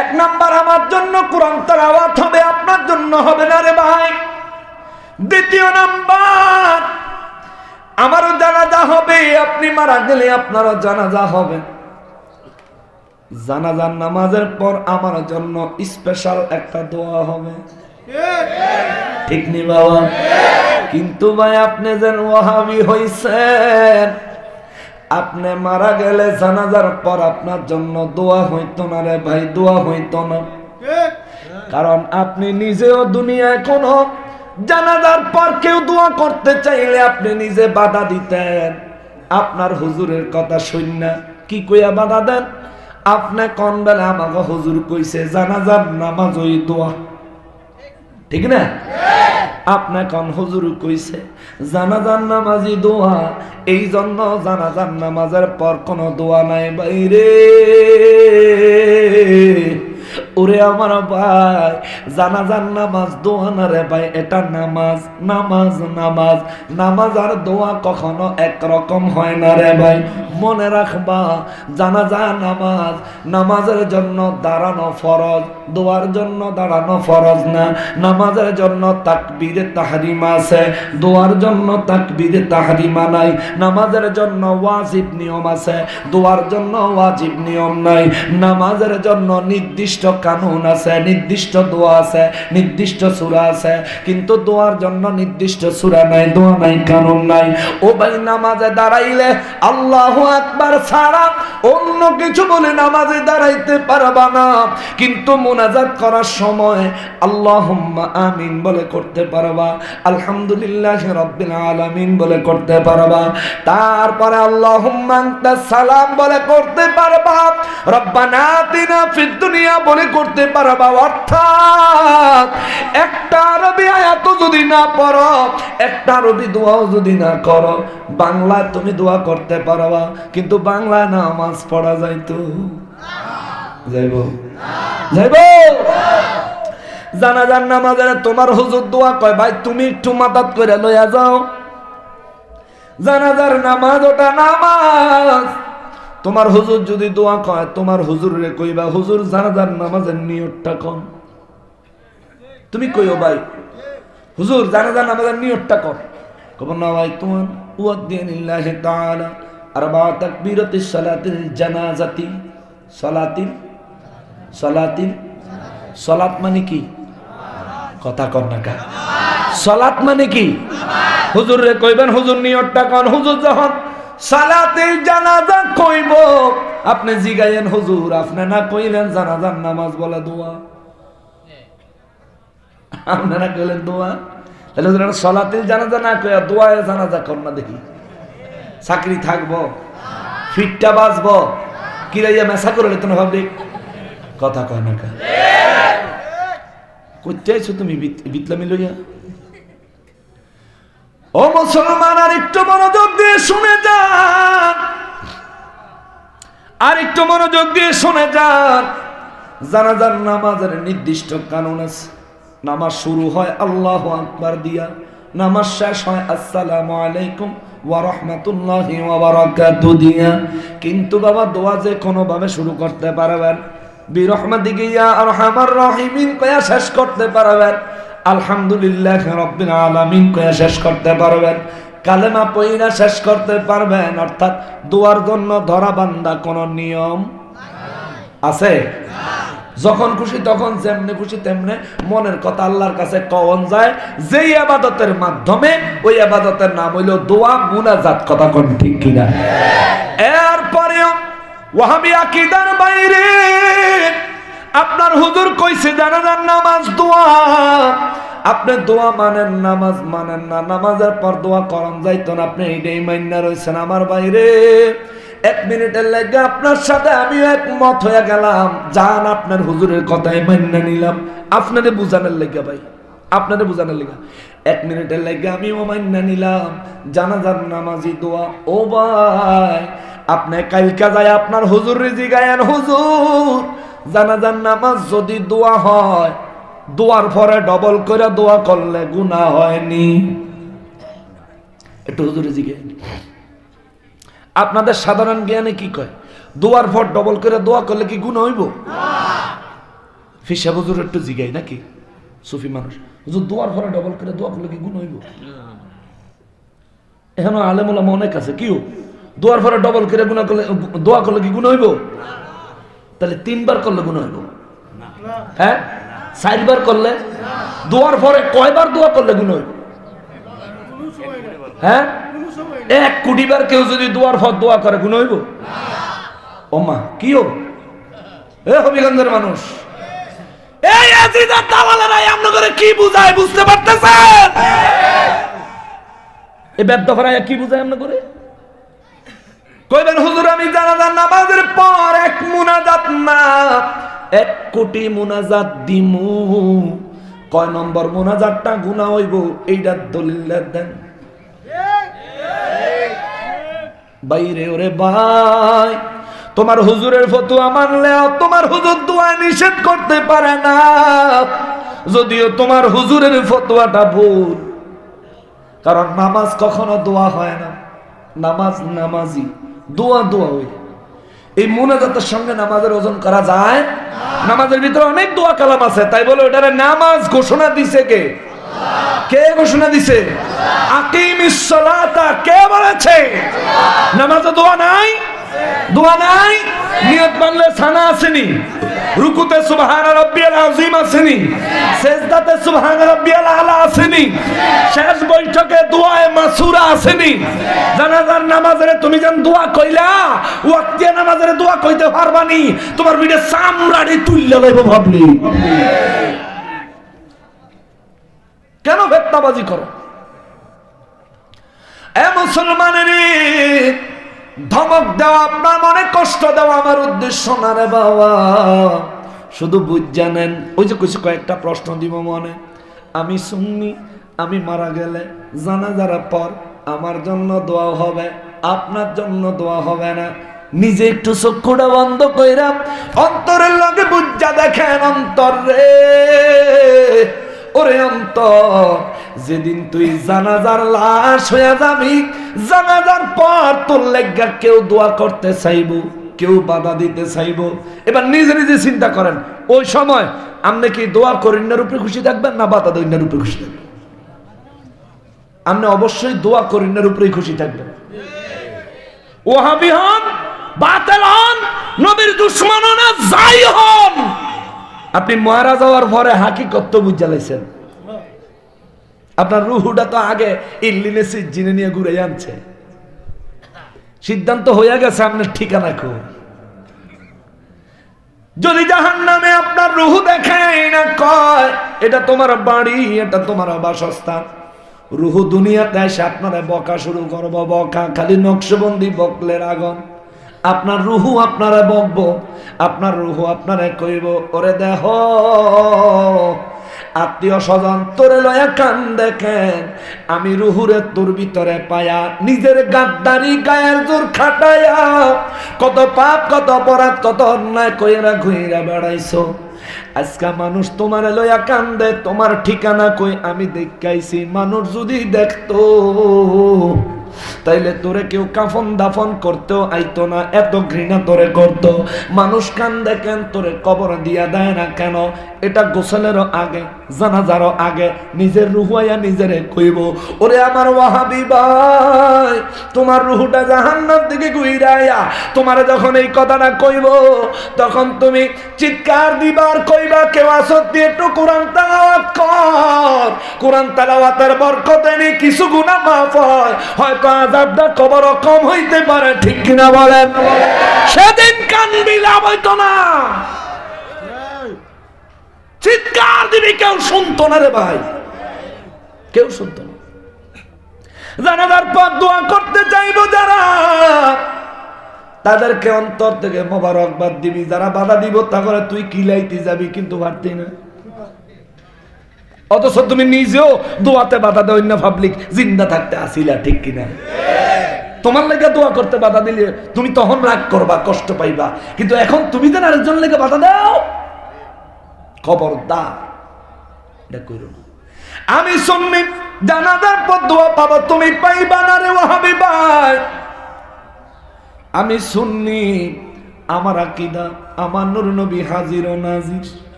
এক নাম্বার, আমার জন্য কোরআন তেলাওয়াত হবে, আপনার জন্য হবে না রে ভাই। দ্বিতীয় নাম্বার, আমারও জানাজা হবে, আপনি মারা গেলে আপনারও জানাজা হবে। জানাজার নামাজের পর আমার জন্য স্পেশাল একটা দোয়া হবে, ঠিক নি বাবা? কিন্তু ভাই আপনি যেন ওয়াহাবি হইছেন, আপনি মারা গেলে জানাজার পর আপনার জন্য দোয়া হইতো না রে ভাই, দোয়া হইতো না। কারণ আপনি নিজেও দুনিয়ায় কোনো জানাজার পর কেউ দোয়া করতে চাইলে আপনি নিজে বাধা দিতেন। আপনার হুজুরের কথা শুননা কি কইয়া বাধা দেন? আপনি কোন বেলা আমাকে হুজুর কইছে জানাজার নামাজ ওই দোয়া, ঠিক না? আপনি কোন হুজুর কইছে জানাজার নামাজি দোয়া, এই জন্য জানাজার নামাজের পর কোনো দোয়া নাই বাইরে। ওরে আমার ভাই, জানাজার নামাজ দোয়া না রে ভাই, এটা নামাজ। নামাজ নামাজ নামাজ আর দোয়া কখনো একরকম হয় না রে ভাই, মনে রাখবা। জানাজা নামাজ, নামাজের জন্য দাঁড়ানো ফরজ, দোয়ার জন্য দাঁড়ানো ফরজ না। নামাজের জন্য তাকবীরে তাহরিমা আছে, দোয়ার জন্য তাকবীরে তাহরিমা নাই। নামাজের জন্য ওয়াজিব নিয়ম আছে, দোয়ার জন্য ওয়াজিব নিয়ম নাই। নামাজের জন্য নির্দিষ্ট কানুন আছে, নির্দিষ্ট দোয়া আছে, নির্দিষ্ট সূরা আছে, কিন্তু দোয়ার জন্য নির্দিষ্ট সূরা নাই, দোয়া নাই, কানুন নাই। ও ভাই, নামাজে দাঁড়াইলে আল্লাহু আকবার ছাড়া অন্য কিছু বলে নামাজে দাঁড়াইতে পারবা না, কিন্তু মুনাজাত করার সময় আল্লাহুম্মা আমিন বলে করতে পারবা, আলহামদুলিল্লাহি রাব্বিল আলামিন বলে করতে পারবা। তারপরে আল্লাহুম্মা আনতাস সালাম বলে করতে পারবা, রব্বানা আতিনা ফিদ দুনিয়া বলে করতে পারবা। অর্থাৎ একটা আরবি আয়াত যদি না পড়ো, একটা আরবি দোয়াও যদি না করো, বাংলায় তুমি দোয়া করতে পারবা, কিন্তু বাংলায় নামাজ পড়া যাইতো যাইব যাইব। জানাজার নামাজের তোমার হুজুর দোয়া কয়, ভাই তুমি একটু মাথাত করে লইয়া যাও। জানাজার নামাজ ওটা নামাজ। তোমার হুজুর যদি দোয়া কয়, তোমার হুজুরে কইবা, হুজুর জানাজার নামাজের নিয়তটা কোন? তুমি কইও, ভাই হুজুর জানাজার নামাজের নিয়তটা কোন? কব না ভাই, তোমার ওয়াদিনিল্লাহি তাআলা আরবা তাকবীরাতিস সালাতিল জানাজাতি। সালাতিল সালাতিল সালাত মানে কি? কথা কর না কা? সালাত মানে কি? হুজুর রে কইবেন, হুজুর নিয়তটা কোন? হুজুর যখন সালাতুল জানাজা কইব, আপনি জিগাইয়েন হুজুর, আপনি না কইলেন জানাজার নামাজ বলে দোয়া, আপনি না কইলেন দোয়া, তাহলে হুজুর সালাতুল জানাজা না কইয়া দোয়ায়ে জানাজা কর না, দেখি চাকরি থাকবো, ফিটটা বাঁচবো, কিরাইয়া মেসা করে লেতন ভাববে। কথা কয় না কা? কইতে আইছো তুমি বিতলামি লইয়া? ও মুসলমান, আর একটু মনোযোগ দিয়ে শুনে যান, আর একটু মনোযোগ দিয়ে শুনে যান। জানাজার নামাজের নির্দিষ্ট কানুন আছে। নামাজ শুরু হয় আল্লাহু আকবার দিয়া, নামাজ শেষ হয় আসসালামু আলাইকুম ওয়া রাহমাতুল্লাহি ওয়া বারাকাতুহু দিয়া। কিন্তু বাবা দোয়া যে কোনো ভাবে শুরু করতে পারবেন, বিরহমাতিকা ইয়া আরহামার রাহিমিন কয়া শেষ করতে পারবেন, আলহামদুলিল্লাহি রাব্বিল আলামিন কয়া শেষ করতে পারবেন, কালেমা পয়রা শেষ করতে পারবেন। অর্থাৎ দোয়ার জন্য ধরা বান্ধা কোনো নিয়ম আছে? যখন খুশি তখন যেমনে খুশি তেমনে মনের কথা আল্লাহর কাছে কওন যায়, যেই ইবাদতের মাধ্যমে ওই ইবাদতের নাম হইল দোয়া, মুনাজাত। কথা কোন ঠিক কিনা? এরপরে ওয়াহাবি আকীদার বাইরে আপনার হুজুর কইছে জানাজার নামাজ দোয়া, আপনি দোয়া মানেন নামাজ মানেন না, নামাজের পর দোয়া করান যাইতো না, আপনি এইটাই মাইন্না রয়েছেন। আমার বাইরে 1 মিনিটের লাগে আপনার সাথে আমিও একমত হয়ে গেলাম, জান আপনার হুজুরের কথাই মাইন্না নিলাম, আপনারে বুঝানোর লেগে ভাই, আপনারে বুঝানোর লেগে 1 মিনিটের লাগে আমিও মাইন্না নিলাম জানাজার নামাজি দোয়া। ও ভাই আপনি কালকা যায় আপনার হুজুর রিজি গায়েন, হুজুর জানাজার নামাজ যদি দোয়া হয়, দোয়ার পরে ডবল করে দোয়া করলে গুনাহ হয়নি? একটু হুজুর রিজি গায়েন। আপনাদের সাধারণ জ্ঞানে কি কয়? দোয়ার পর ডবল করে দোয়া করলে কি গুনাহ হইব? ফিসা হুজুর একটু জিগাই নাকি সুফি মানুষ, হুজুর দোয়ার পরে ডবল করে দোয়া করলে কি গুনাহ হইব? এখনো আলেম ওলামা অনেক আছে, কিও দোয়ার পরে ডবল করে গুনাহ করলে দোয়া করলে কি গুনাহ হইব? তাহলে 3 বার করলে গুনাহ হইব? হ্যাঁ 4 বার করলে? দোয়ার পরে কয়বার দোয়া করলে গুনাহ হইব? হ্যাঁ 1 কোটি বার কেউ যদি দোয়ার পর দোয়া করে গুনাহ হইব? ওমা কিও এ হবিগঞ্জের মানুষ, এই আজিজার দাওয়ালারাই আপনাদের কি বুঝায় বুঝতে পারতেছেন? এই বেদফরায় কি বুঝায় আপনাদের? কইবেন হুজুর আমি জানাজার নামাজের পর 1 মুনাজাত না 1 কোটি মুনাজাত দিমু, কয় নম্বর মুনাজাতটা গুনাহ হইব এইটার দলিল দেন। বাইরে ওরে ভাই তোমার হুজুরের ফতোয়া মানলেও তোমার হুজুর দোয়া নিষেধ করতে পারে না, যদিও তোমার হুজুরের ফতোয়াটা ভুল। কারণ নামাজ কখনো দোয়া হয় না, নামাজ নামাজি, দোয়া দোয়া হই। এই মুনাজাতের সঙ্গে নামাজের ওজন করা যায়? নামাজের ভিতরে অনেক দোয়া কালাম আছে, তাই বলে ওটারে নামাজ ঘোষণা দিছে কে? কে ঘোষণা দিছে? আকিমিস সালাতা কে বলেছে? নামাজে দোয়া নাই? দোয়া নাই? নিয়ত বানলে সানা আসেনি, রুকুতে সুবহান রাব্বিয়াল আযীম আসেনি, সিজদাতে সুবহান রাব্বিয়াল আলা আসেনি, শেষ বৈঠকে দোয়ায়ে মাসুরা আসেনি। জানাজার নামাজে তুমি যেন দোয়া কইলা, ওয়াক্তিয়া নামাজে দোয়া কইতে পারবানি, তোমার ভিড়ে চামড়াড়ি তুইলা লইব ভাবলি। কেন ফিতনাবাজি করো? এ মুসলমানের ধমক দেওয়া, আপনার মনে কষ্ট দেওয়া আমার উদ্দেশ্য না রে বাবা। শুধু বুঝ জানেন, ওই যে কিছু কয়েকটা প্রশ্ন দিব মনে, আমি সুন্নি, আমি মারা গেলে জানাজার পর আমার জন্য দোয়া হবে, আপনার জন্য দোয়া হবে না। নিজে একটু চক্ষুটা বন্ধ কইরা অন্তরের লগে বুঝা দেখেন, অন্তর রে ওরে অন্তর, যেদিন তুই জানাজার লাশ হয়ে যাবি, জানাজার পর তোর লেগা কেউ দোয়া করতে চাইব, কেউ বাধা দিতে চাইব। এবার নিজে নিজে চিন্তা করেন, ওই সময় আপনি কি দোয়া করিন্নার উপরে খুশি থাকবেন না বাধা দইন্নার উপরে খুশি থাকবেন? আপনি অবশ্যই দোয়া করিন্নার উপরেই খুশি থাকবেন। ওয়াহাবি হন, বাতিল হন, নবীর দুশমন হন, যাই হন, আপনি মারা যাওয়ার পরে হাকিকত বুঝা লাইছেন। আপনার রুহুটা তো আগে ইল্লিনে সিজ্জিনে নিয়ে ঘুরে আনছে, সিদ্ধান্ত হয়ে গেছে আপনার ঠিকানা খুব। যদি জাহান্নামে আপনার রুহু দেখায় না, কয় এটা তোমার বাড়ি, এটা তোমার বাসস্থান, রুহু দুনিয়াতে এসে আপনারা বকা শুরু করবো, বকা খালি নকশবন্দি বকলের আগুন। আপনার রুহু আপনারা বকবো, আপনার রুহু আপনারা কইব ওরে দেহ আত্মীয় স্বজন তোরে লয়া কান দেখেন, আমি রুহুরে তোর ভিতরে পায়া নিজের গাদ্দারি গায়ের জোর খাটায়া কত পাপ কত অপরাধ কত অন্যায় কইরা ঘুইরা বেড়াইছো। আজকা মানুষ তোমার লয়া কান্দে, তোমার ঠিকানা কই আমি দেখাইছি। মানুষ যদি দেখতো তাইলে তোরে কেউ কাফন দাফন করতেও আইতো না, এত ঘৃণা তোরে করতো। মানুষ কান দেখেন তোরে কবর দিয়া দেয় না কেন? এটা গোসলেরও আগে, জানাজারও আগে নিজের রুহুয়া নিজেরে কইব ওরে আমার ওয়াহাবি ভাই, তোমার রুহুটা জাহান্নাম দিকে ঘুইরাইয়া তোমারে যখন এই কথাটা কইব, তখন তুমি চিৎকার দিবার কইবা কেউ আসতে একটু কোরআন তেলাওয়াত কর। কোরআন তেলাওয়াতের বরকতে নি কিছু গুনাহ মাফ হয়, হয়তো আযাবটা কবর কম হইতে পারে, ঠিক কিনা বলেন? সেদিন কানবি লাভ হইতো না। চিৎকার দিবি, কেউ শুনতো না রে ভাই, কেউ শুনতো না। জানাজার পর দোয়া করতে চাইবো যারা, তাদেরকে অন্তর থেকে মোবারকবাদ দিবি। যারা বাধা দিব তাহলে তুই কিলাইতে যাবি, কিন্তু পারতি না। অথচ তুমি নিজেও দোয়াতে বাধা দেও না, পাবলিক জিন্দা থাকতে আসিলা, ঠিক কিনা? তোমার লেগে দোয়া করতে বাধা দিলে তুমি তখন রাগ করবা, কষ্ট পাইবা, কিন্তু এখন তুমি যেন আরেকজন লেগে বাধা দাও, খবরদার এটা করো না। আমি সুন্নি, জানাজার পর দোয়া পাবো, তুমি পাইবা না রে ওয়াহাবি ভাই। আমি সুন্নি, আমার আকীদা, আমার নূর নবী হাজির ও নাজির,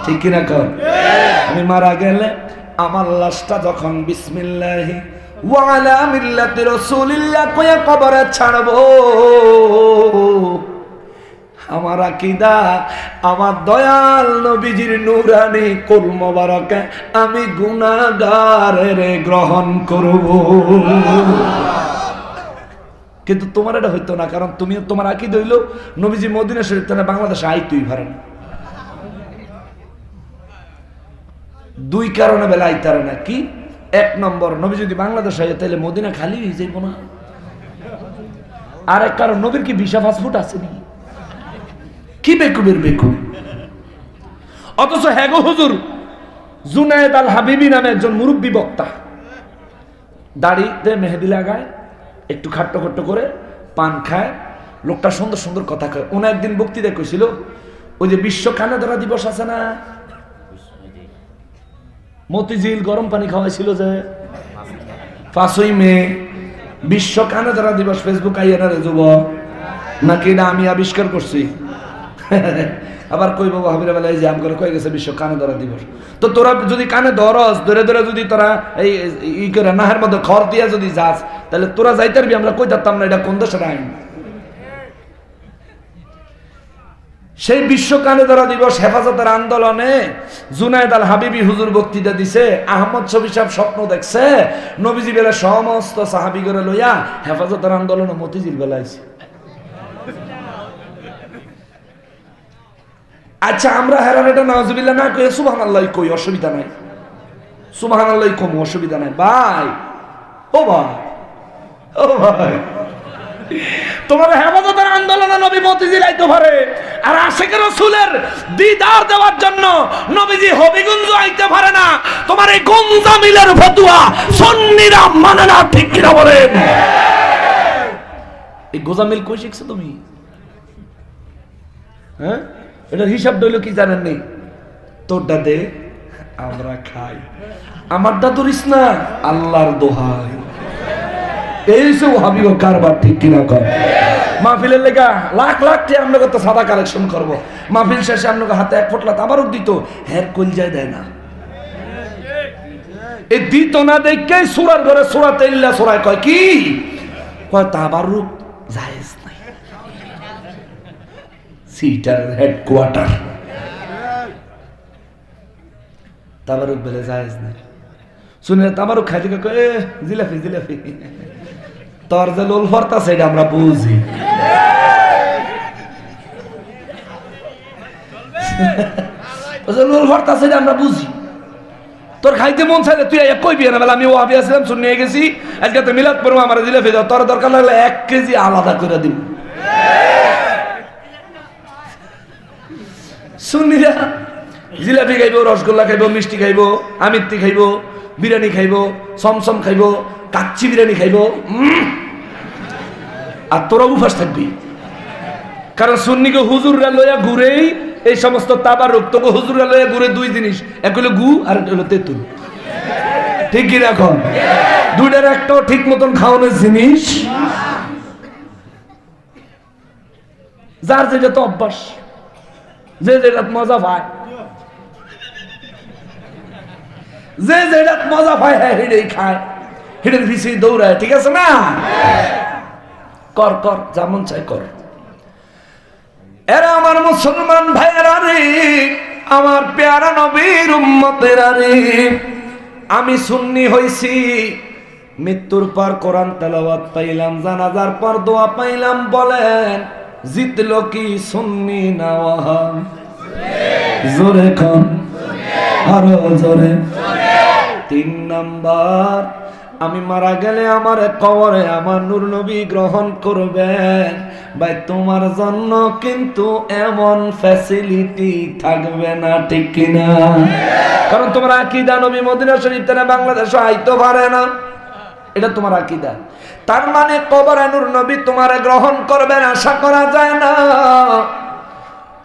ঠিক কিনা কর? আমি মারা গেলে আমার লাশটা যখন বিসমিল্লাহি ওয়া আলা মিল্লাতি রাসূলিল্লাহ কয়ে কবরে ছাড়বো, আমার আকীদা, আমার দয়াল নবীজির নূরানি কুল মোবারকে আমি গুনাহগারের গ্রহণ করব। কিন্তু তোমার এটা হইতো না, কারণ তুমি, তোমার আকীদা হইল নবীজি মদিনা শরীফ থেকে বাংলাদেশে আইতই পারে না। দুই কারণে বেলা আইতারে না। কি? এক নম্বর, নবী যদি বাংলাদেশে আইতে তাহলে মদিনা খালি হয়ে যাইব না। আর এক কারণ, নবীর কি ভিসা পাসপোর্ট আছে নি? কি বেকুবের বেকুব। অথচ হ্যাগো হুজুর জুনায়েদ আল হাবিবি নামে একজন মুরব্বী বক্তা, দাড়িতে মেহেদি লাগায়, একটু খাট্ট খট্ট করে পান খায়, লোকটা সুন্দর সুন্দর কথা কয়। উনি একদিন বক্তৃতা কইছিল, ওই যে বিশ্ব কানে ধরা দিবস আছে না, মতিঝিল গরম পানি খাওয়াইছিল যে 5ই মে, বিশ্ব কানে ধরা দিবস। ফেসবুক আইয়া না রে যুবক, নাকি এটা আমি আবিষ্কার করছি? আবার কই বাবা হাবিরা বেলা এই যে আম করে কয়ে গেছে বিশ্ব কানে ধরা দিবস। তো তোরা যদি কানে ধরস, ধরে ধরে যদি তোরা এই ই করে নাহের মধ্যে খড় দিয়া যদি যাস, তাহলে তোরা যাইতে পারবি, আমরা কই যাতাম না। এটা কোন দেশের আইন? সেই বিশ্ব কানে ধরা দিবস হেফাজতের আন্দোলনে জুনায়েদ আল হাবিবি হুজুর বক্তৃতা দিছে। আহমদ শফি সাহেব স্বপ্ন দেখছে নবীজি বেলা সমস্ত সাহাবী করে লইয়া হেফাজতের আন্দোলনে মতিঝিল বেলাইছে। আচ্ছা, আমরা হেরান এটা নাউজুবিল্লাহ না কই সুবহানাল্লাহ কই, অসুবিধা নাই, সুবহানাল্লাহ কম, অসুবিধা নাই ভাই। ও ভাই, ও ভাই, তোমার হেফাজতের আন্দোলনে নবী মতিঝিল আইতে পারে, আর আশিক রাসূলের দিদার দেওয়ার জন্য নবীজি হবিগঞ্জ আইতে পারে না। তোমার এই গঞ্জামিলের ফতোয়া সুন্নিরা মানে না, ঠিক কিনা বলেন? এই গোজামিল কই শিখছো তুমি? হ্যাঁ, এটার হিসাব দইল কি জানেন নি? তোরটা দে, আমরা খাই, আমারটা ধরিস না, আল্লাহর দোহাই। এই যে ওয়াহাবি ও কারবার, ঠিক কিনা কর? মাহফিলের লেগা লাখ লাখ টাকা আমরা কত সাদা কালেকশন করব, মাহফিল শেষে আপনাকে হাতে এক ফোঁটলা তাবারুক দিত, হের কলজায় দেয় না। এই দিত না দেখে সূরার ঘরে সূরাতে ইল্লা সূরায় কয় কি? কয় তাবারুক জায়েজ নাই, সিটার হেডকোয়ার্টার তাবারুক বলে জায়েজ নাই। শুনে তাবারুক খাইতে কয় জিলাপি জিলাপি, তোর যে লোল ফরতা সেটা আমরা বুঝি। লোল ফরতা সেটা আমরা বুঝি, তোর খাইতে মন চাইলে তুই কইবি না, বেলা আমি ওয়াহাবি আসলাম শুনে গেছি, আজকে তো মিলাদ পড়বো, আমার জিলাপি দাও, তোর দরকার লাগলে 1 কেজি আলাদা করে দিব। সুন্নিরা জিলাপি খাইব, রসগোল্লা খাইব, মিষ্টি খাইব, আমিত্তি খাইব, বিরিয়ানি খাইব, সমসম খাইব, কাচ্চি বিরিয়ানি খাইব, আর তোরা উপাস থাকবি। কারণ সুন্নিকে হুজুররা লইয়া ঘুরেই এই সমস্ত তাবারুক, তোকে হুজুররা লইয়া ঘুরে 2 জিনিস, এক হলো গু আর একটা হলো তেঁতুল, ঠিক কি? এখন দুইটার একটাও ঠিক মতন খাওয়ানোর জিনিস, যার যেটা তো অভ্যাস, যে যেটা মজা পায়, যে যেটা মজা পায়, হ্যাঁ হেডেই খায়, হেডের পিছিয়ে দৌড়ায়, ঠিক আছে না? কর কর, যেমন চাই কর। এরা আমার মুসলমান ভাইয়েরা রে, আমার প্যারা নবীর উম্মতেরা রে, আমি সুন্নি হইছি, মৃত্যুর পর কোরআন তেলাওয়াত পাইলাম, জানাজার পর দোয়া পাইলাম, বলেন জিতলো কি সুন্নি না ওয়াহাবি? জোরে কোন আরো জোরে। 3 নাম্বার, আমি মারা গেলে আমার কবরে আমার নূর নবী গ্রহণ করবেন। ভাই তোমার জন্য কিন্তু এমন ফ্যাসিলিটি থাকবে না, ঠিক কিনা? কারণ তোমার আকীদা নবী মদিনা শরীফ থেকে বাংলাদেশে আইতে পারে না, এটা তোমার আকীদা। তার মানে কবরে নূর নবী তোমারে গ্রহণ করবেন আশা করা যায় না।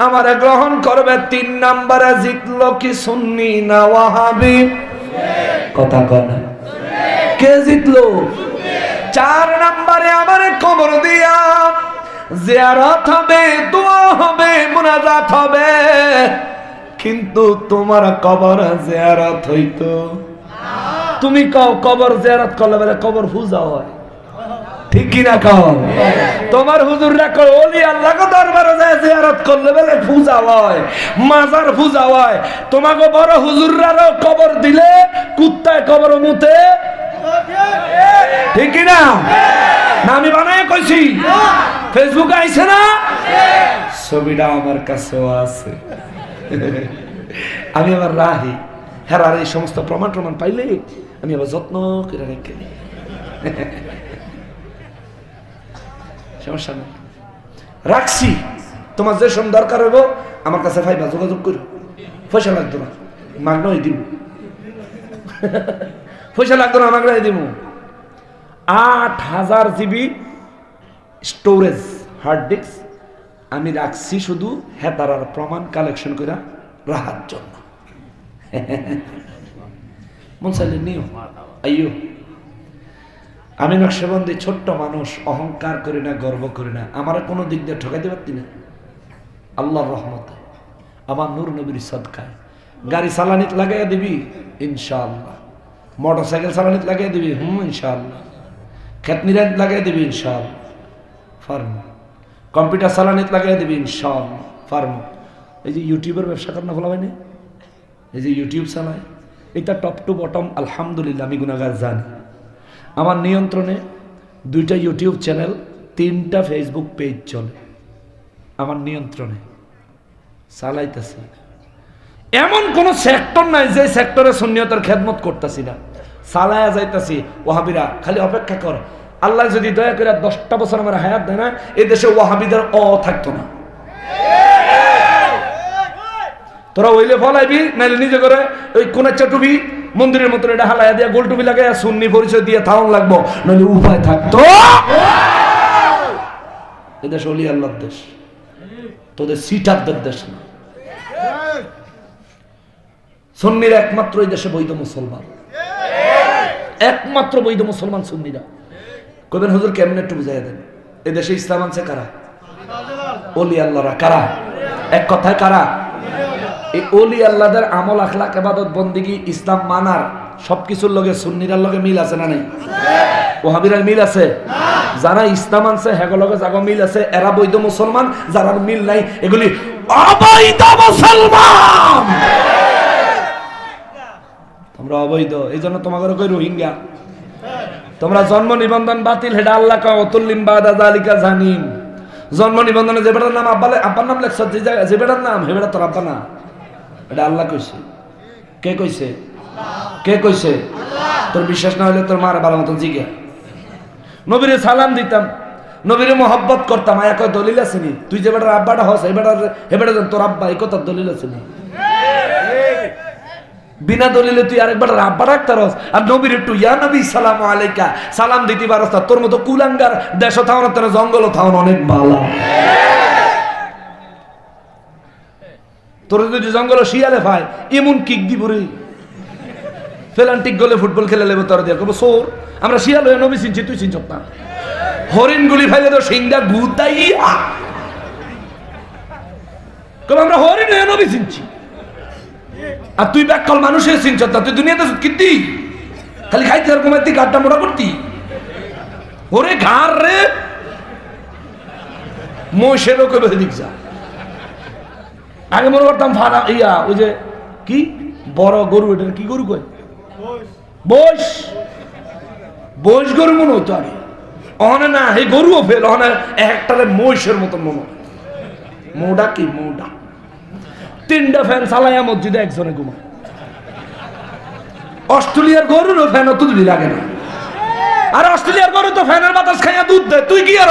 আমারে গ্রহণ করবে। 3 নম্বরে জিতলো কি সুন্নি না ওয়াহাবি? কথা কয় না, কে জিতলো? 4 নম্বরে আমারে কবর দিয়া জিয়ারত হবে, দোয়া হবে, মুনাজাত হবে, কিন্তু তোমার কবর জিয়ারত হইতো। তুমি কও কবর জিয়ারত করলে বলে কবর পূজা হয়, ঠিক কি না? কও তোমার হুজুররা কয় ওলি আল্লাহর দরবারে যায় জিয়ারত করলে বলে পূজা হয়, মাজার পূজা হয়। তোমাকে বড় হুজুররাও কবর দিলে কুত্তায় কবর মুতে, ঠিক কি না? না আমি বানায় কইছি? ফেসবুকে আইছে না ছবিটা, আমার কাছেও আছে। আমি আবার রাহি হেরার এই সমস্ত প্রমাণ পাইলে আমি আবার যত্ন করে রেখে দিই, সমস্যা নেই, রাখছি। তোমার যে সময় দরকার হইব আমার কাছে পাইবা, যোগাযোগ করো, পয়সা লাগতো না, মাগনাই দিব। পয়সা লাগতো না, মাগনাই দিব। 8000 GB স্টোরেজ হার্ড ডিস্ক আমি রাখছি শুধু হেতারার প্রমাণ কালেকশন করে রাখার জন্য। মন চাইলে নিও, আইয়ো। আমি নকশবন্দি ছোট্ট মানুষ, অহংকার করি না, গর্ব করি না। আমার কোনো দিক দিয়ে ঠকাইতে পারতি না। আল্লাহর রহমতে, আমার নূর নবীর সদকায়। গাড়ি চালানিত লাগাইয়া দিবি ইনশাআল্লাহ, মোটরসাইকেল চালানিত লাগাইয়া দিবি ইনশাআল্লাহ, খেতনিরাত লাগাই দিবি ইনশাআল্লাহ, ফার্ম কম্পিউটার চালানিত লাগাই দিবি ইনশাআল্লাহ, ফার্ম। এই যে ইউটিউবের ব্যবসা করেন না বলা হয় না, এই যে ইউটিউব চালায়, এটা টপ টু বটম আলহামদুলিল্লাহ আমি গুনাহগার জানি। আমার নিয়ন্ত্রণে 2টা ইউটিউব চ্যানেল, 3টা ফেসবুক পেজ চলে আমার নিয়ন্ত্রণে, চালাইতেছি। এমন কোন সেক্টর নাই যে সেক্টরে সুন্নিয়তের খেদমত করতেছি না, চালায়া যাইতাছি। ওয়াহাবিরা খালি অপেক্ষা কর, আল্লাহ যদি দয়া করে 10টা বছর আমার হায়াত দেয় না, এই দেশে ওয়াহাবিদের থাকতো না। তোরা ওইলে ফলাইবি, নাইলে নিজে করে ওই কোন চাটুবি মন্দিরের মতো এটা হালাইয়া দিয়া গোল টুপি লাগাইয়া সুন্নি পরিচয় দিয়ে থাউন লাগবো, নাহলে উপায় থাকতো। এই দেশ ওলি আল্লাহর দেশ, তোদের সিটারদের দেশ না। সুন্নিরা একমাত্র এই দেশে বৈধ মুসলমান, একমাত্র বৈধ মুসলমান সুন্নিরা। কবেন হুজুর কেমন একটু বুঝাই দেন, এই দেশে ইসলাম আনছে কারা? ওলি আল্লাহরা। কারা? এক কথায় কারা? এই ওলি আল্লাহদের আমল, আখলাক, ইবাদত, বন্দেগী, ইসলাম মানার সবকিছুর লগে সুন্নিরার লগে মিল আছে না নাই? ওহাবিরার মিল আছে? যারা ইসলাম আনছে হেগো লগে জাগো মিল আছে, এরা বৈধ মুসলমান। যারা মিল নাই এগুলি অবৈধ মুসলমান। তোমরা অবৈধ, এই জন্য তোমাদের কই রোহিঙ্গা। তোমরা জন্ম নিবন্ধন বাতিল, হেডা আল্লাহ কয় অতুল্লিম বাদা যালিকা জানিম। জন্ম নিবন্ধনে যে বেটার নাম আব্বার নাম লেখছ, যে বেটার নাম হে বেটা তোর আব্বা না, এটা আল্লাহ কইছে। কে কইছে? কে কইছে? তোর বিশ্বাস না হলে তোর মার ভালো মতন জিজ্ঞা। নবীরে সালাম দিতাম, নবীরে মোহাব্বত করতাম, আয়া কয় দলিল আছে নি? তুই যে বেটার আব্বাটা হস, এই বেটার হে বেটা তোর আব্বা, এই কথার দলিল আছে নি? বিনা দলিলে তুই আরেকবার আব্বা রাখতারস, আর নবীর একটু ইয়া নবী সালাম আলাইকা সালাম দিতে পারস না। তোর মতো কুলাঙ্গার দেশ থাউন, তোর জঙ্গল থাউন অনেক ভালো। তোর যদি জঙ্গল শিয়ালে ভাই এমন কিক দিব রে, ফেলান্টিক গলে ফুটবল খেলে লেবে তোর দিয়ে কব সোর। আমরা শিয়াল হয়ে নবী চিনছি, তুই চিনছ না। হরিণ গুলি ফাইলে তো সিংহা গুতাইয়া কব আমরা হরিণ হয়ে নবী চিনছি, আর তুই ব্যাকল মানুষের চিনছ না। তুই দুনিয়াতে কীর্তি খালি খাইতে আর কমাইতে গাড্ডা মোটা করতি। ওরে ঘাড় রে মহিষেরও কবে দিক যা। আগে মনে করতাম ফাড়া ইয়া ওই যে কি বড় গরু, এটার কি গরু কয়? বৈশ। বৈশ গরু মনে হইতো আগে, অহনে না এই গরুও ফেল, অহনে একটারে মহিষের মতন মনে হয়। মৌডা কি মৌডা। 3টা ফ্যান চালাইয়া মসজিদে একজনে ঘুমায়। অস্ট্রেলিয়ার গরুরও ফ্যান অত দুই লাগে না, আর অস্ট্রেলিয়ার গরু তো ফ্যানের বাতাস খাইয়া দুধ দেয়, তুই কি আর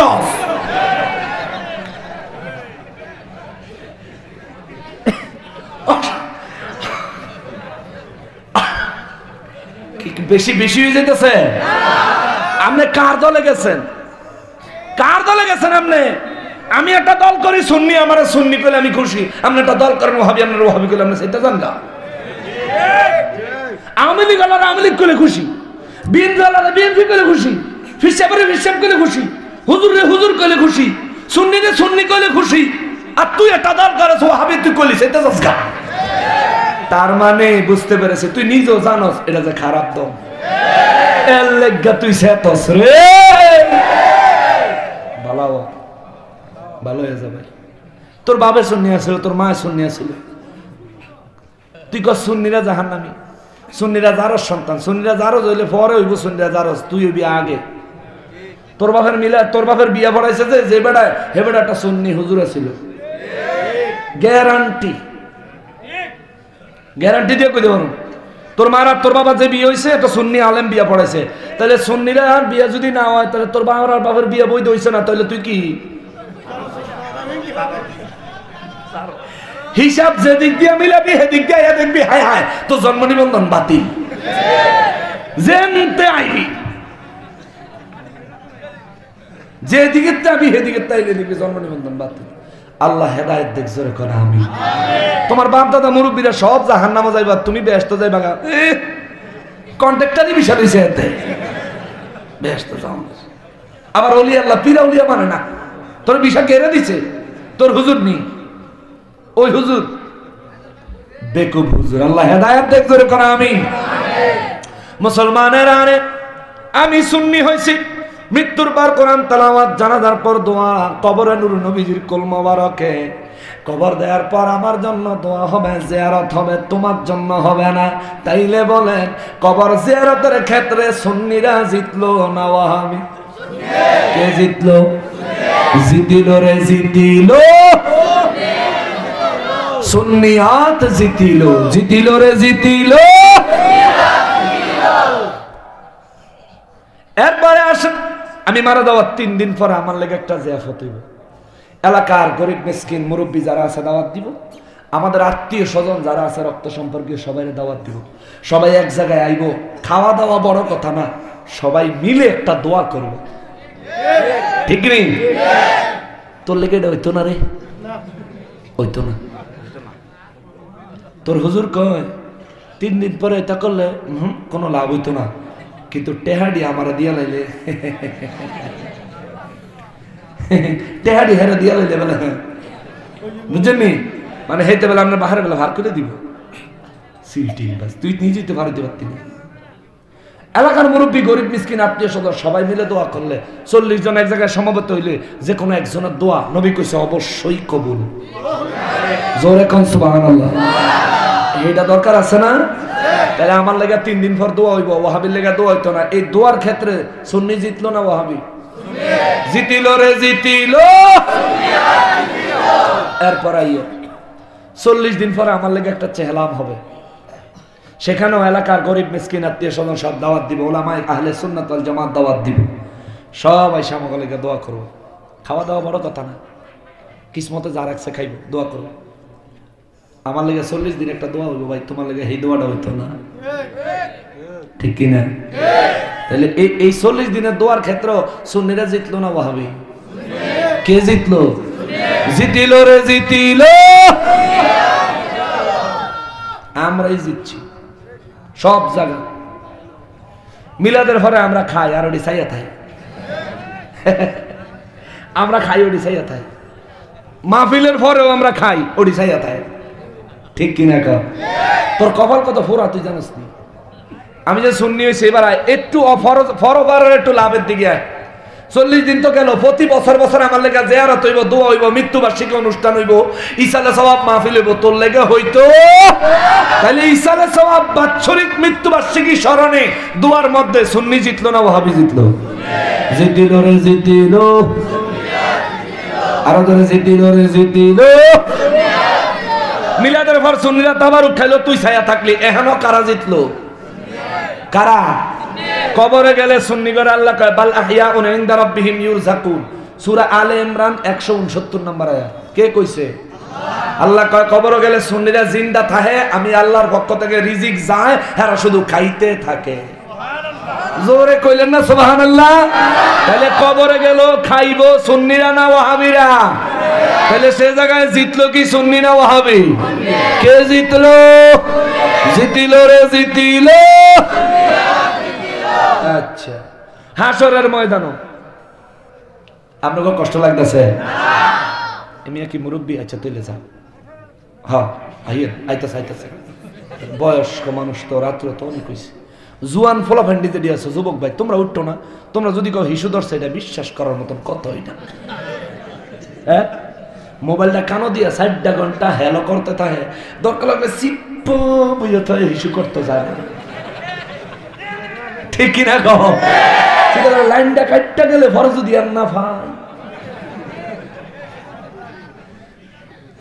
বেশি বেশি হয়ে যেতেছে। আপনি কার দলে গেছেন? কার দলে গেছেন আপনি? আমি একটা দল করি সুন্নি, আমার সুন্নি করলে আমি খুশি। আপনি একটা দল করেন ওয়াহাবি, আপনার ওয়াহাবি করলে আপনি সেটা জান না। আওয়ামী লীগ আলাদা আওয়ামী লীগ করলে খুশি, বিএনপি আলাদা বিএনপি করলে খুশি, ফিসাবের ফিসাব করলে খুশি, হুজুর রে হুজুর করলে খুশি, সুন্নি রে সুন্নি করলে খুশি। আর তুই একটা দল করেছ ওয়াহাবি, তুই করলি সেটা জাসকা। তার মানে বুঝতে পেরেছে, তুই নিজেও জানোস এটা যে খারাপ দল, এর লেগা তুই সেতস রে। ভালো ভালো হয়ে যাবে। তোর বাবার সুন্নি আছিল, তোর মায়ের সুন্নি আছিল, তুই কস সুন্নিরা জাহান্নামী, সুন্নিরা জারস সন্তান, সুন্নিরা জারস হইলে পরে হইব, সুন্নিরা জারস তুই হইবি আগে। তোর বাপের মিলা, তোর বাপের বিয়া পড়াইছে যে বেড়ায় হে বেড়া একটা সুন্নি হুজুর ছিল, গ্যারান্টি গ্যারান্টি দিয়ে কই দেব। তোর মার আর তোর বাবা যে বিয়ে হয়েছে একটা সুন্নি আলেম বিয়া পড়াইছে, তাহলে সুন্নিরা আর বিয়া যদি না হয় তাহলে তোর বাবার আর বাবার বিয়া বৈধ হইছে না, তাহলে তুই কি হিসাব যেদিক দিয়ে মিলাবি সেদিক দিয়ে দেখবি হায় হায় তো জন্ম নিবন্ধন বাতিল। যেতে আইবি যেদিকে যাবি সেদিকে তাইলে দেখবি জন্ম নিবন্ধন বাতিল। আল্লাহ হেদায়েত দেখ জোরে করে আমি। তোমার বাপ দাদা মুরব্বীরা সব জাহান্নামে যাইবা, তুমি ব্যস্ত যাইবা, কন্ট্রাক্টরই বিষয় দিছে এতে ব্যস্ত যাও। আবার ওলি আল্লাহ পীরা উলিয়া মানে না, তোর বিষয় কেড়ে দিছে, তোর হুজুর নি ওই হুজুর বেকুব হুজুর। আল্লাহ হেদায়েত দেখ জোরে করে আমি। মুসলমানের আরে আমি সুন্নি হইছি, মৃত্যুর পর কোরআন তেলাওয়াত, জানাজার পর দোয়া, কবরে নূর নবীজির কুল মোবারকে, কবর দেওয়ার পর আমার জন্য দোয়া হবে, জিয়ারত হবে, তোমার জন্য হবে না। তাইলে বলেন কবর জিয়ারতের ক্ষেত্রে সুন্নিরা জিতলো না ওয়াহাবি? কে জিতলো? জিতিল রে জিতিল, সুন্নিয়াত জিতিল, জিতিল রে জিতিল। এরপরে আসেন, আমি মারা যাওয়ার 3 দিন পরে আমার লেগে একটা জিয়াফত হইব। এলাকার গরিব মিসকিন মুরব্বী যারা আছে দাওয়াত দিব, আমাদের আত্মীয় স্বজন যারা আছে রক্ত সম্পর্কীয় সবাই দাওয়াত দিব। সবাই এক জায়গায় আইব, খাওয়া দাওয়া বড় কথা না, সবাই মিলে একটা দোয়া করব, ঠিক নেই? তোর লেগে এটা হইতো না রে, হইতো না। তোর হুজুর কয় 3 দিন পরে এটা করলে কোনো লাভ হইতো না, কিন্তু টেহাডি আমার দিয়া লাইলে টেহাডি হেরে দিয়া লাইলে বলে, বুঝছেননি? মানে হেতে বেলা আমরা বাহারে বেলা ভার করে দিব সিলটি, বাস তুই নিজেই তো ভার দিতে পারতি না। এলাকার মুরব্বী গরিব মিসকিন আত্মীয় স্বজন সবাই মিলে দোয়া করলে, 40 জন এক জায়গায় সমবেত হইলে যে কোনো একজনের দোয়া নবী কইছে অবশ্যই কবুল। জোরে কোন সুবহানাল্লাহ। এইটা দরকার আছে না? তাহলে আমার লেগে 3 দিন পর দোয়া হইব, ওয়াহাবির লেগে দোয়া হইতো না। এই দোয়ার ক্ষেত্রে সুন্নি জিতলো না ওয়াহাবি? জিতিল রে জিতিল। এরপর আইয়ে 40 দিন পরে আমার লেগে একটা চেহলাম হবে, সেখানেও এলাকার গরিব মিসকিন আত্মীয় স্বজন সব দাওয়াত দিব, ওলামায়ে আহলে সুন্নাত ওয়াল জামাত দাওয়াত দিব, সবাই আমাকে লেগে দোয়া করবো। খাওয়া দাওয়া বড় কথা না, কিসমতে যা রাখছে খাইব, দোয়া করবো। আমার লেগে 40 দিন একটা দোয়া হইব, ভাই তোমার লেগে এই দোয়াটা হইতো না, ঠিক কিনা? তাহলে এই 40 দিনের দোয়ার ক্ষেত্র সুন্নিরা জিতলো না ওয়াহাবি? কে জিতলো? জিতিল রে জিতিল, আমরাই জিতছি সব জায়গা। মিলাদের ঘরে আমরা খাই আর ওটি চাইয়া থাই, আমরা খাই ওটি চাইয়া থাই, মাহফিলের পরেও আমরা খাই ওটি চাইয়া থাই, ঠিক কিনা? তোর কপাল কত ফোরা তুই জানিস নি? আমি যে শুননি হয়েছে এবার একটু ফরবারের একটু লাভের দিকে আয়। 40 দিন তো গেল, প্রতি বছর বছর আমার লেগে জিয়ারত হইব, দোয়া হইব, মৃত্যুবার্ষিকী অনুষ্ঠান হইব, ইসালে সওয়াব মাহফিল হইব, তোর লেগে হইতো? তাহলে ইসালে সওয়াব বাৎসরিক মৃত্যুবার্ষিকী স্মরণে দোয়ার মধ্যে সুন্নি জিতলো না ওয়াহাবি জিতলো? জিতিল রে জিতিল, আরো ধরে জিতিল রে জিতিল। মিলাদের পর সুন্নিরা তাবারুক খাইলো, তুই ছায়া থাকলি, এখনো কারা জিতলো? কারা? কবরে গেলে সুন্নি করে আল্লাহ কয় বাল আহইয়াউন ইনদা রাব্বিহিম ইউরযাকুন। সূরা আলে ইমরান 169 নম্বর আয়াত। কে কইছে? আল্লাহ কয় কবরে গেলে সুন্নিরা জিন্দা থাকে, আমি আল্লাহর পক্ষ থেকে রিজিক যায়, এরা শুধু খাইতে থাকে। জোরে কইলেন না সুবহানাল্লাহ? তাহলে কবরে গেল খাইবো সুন্নিরা না ওয়াহাবিরা? তাহলে সে জায়গায় জিতলো কি সুন্নি না ওয়াহাবি? কে জিতলো? জিতিল রে জিতিল। আচ্ছা, হাসরের ময়দানও আপনাকে কষ্ট লাগতেছে? আমি কি মুরব্বী? আচ্ছা তুলে যাও। হ্যাঁ আইতাছে আইতাছে। বয়স্ক মানুষ তো রাত্রে তো অনেক হয়েছে। জুয়ান ফোলা ফ্যান্ডিতে দিয়ে আছো, যুবক ভাই তোমরা উঠতো না? তোমরা যদি কেউ হিসু ধরছে, এটা বিশ্বাস করার মতন কথা এটা। হ্যাঁ, মোবাইলটা কানো দিয়া 4 ঘন্টা হেলো করতে থাকে, দরকার লাগলে চিপ বুঝতে হয়, হিসু করতে যায় না। ঠিক কিনা কহ? লাইনটা কাটতে গেলে ফরজ দিয়ে না ভাই।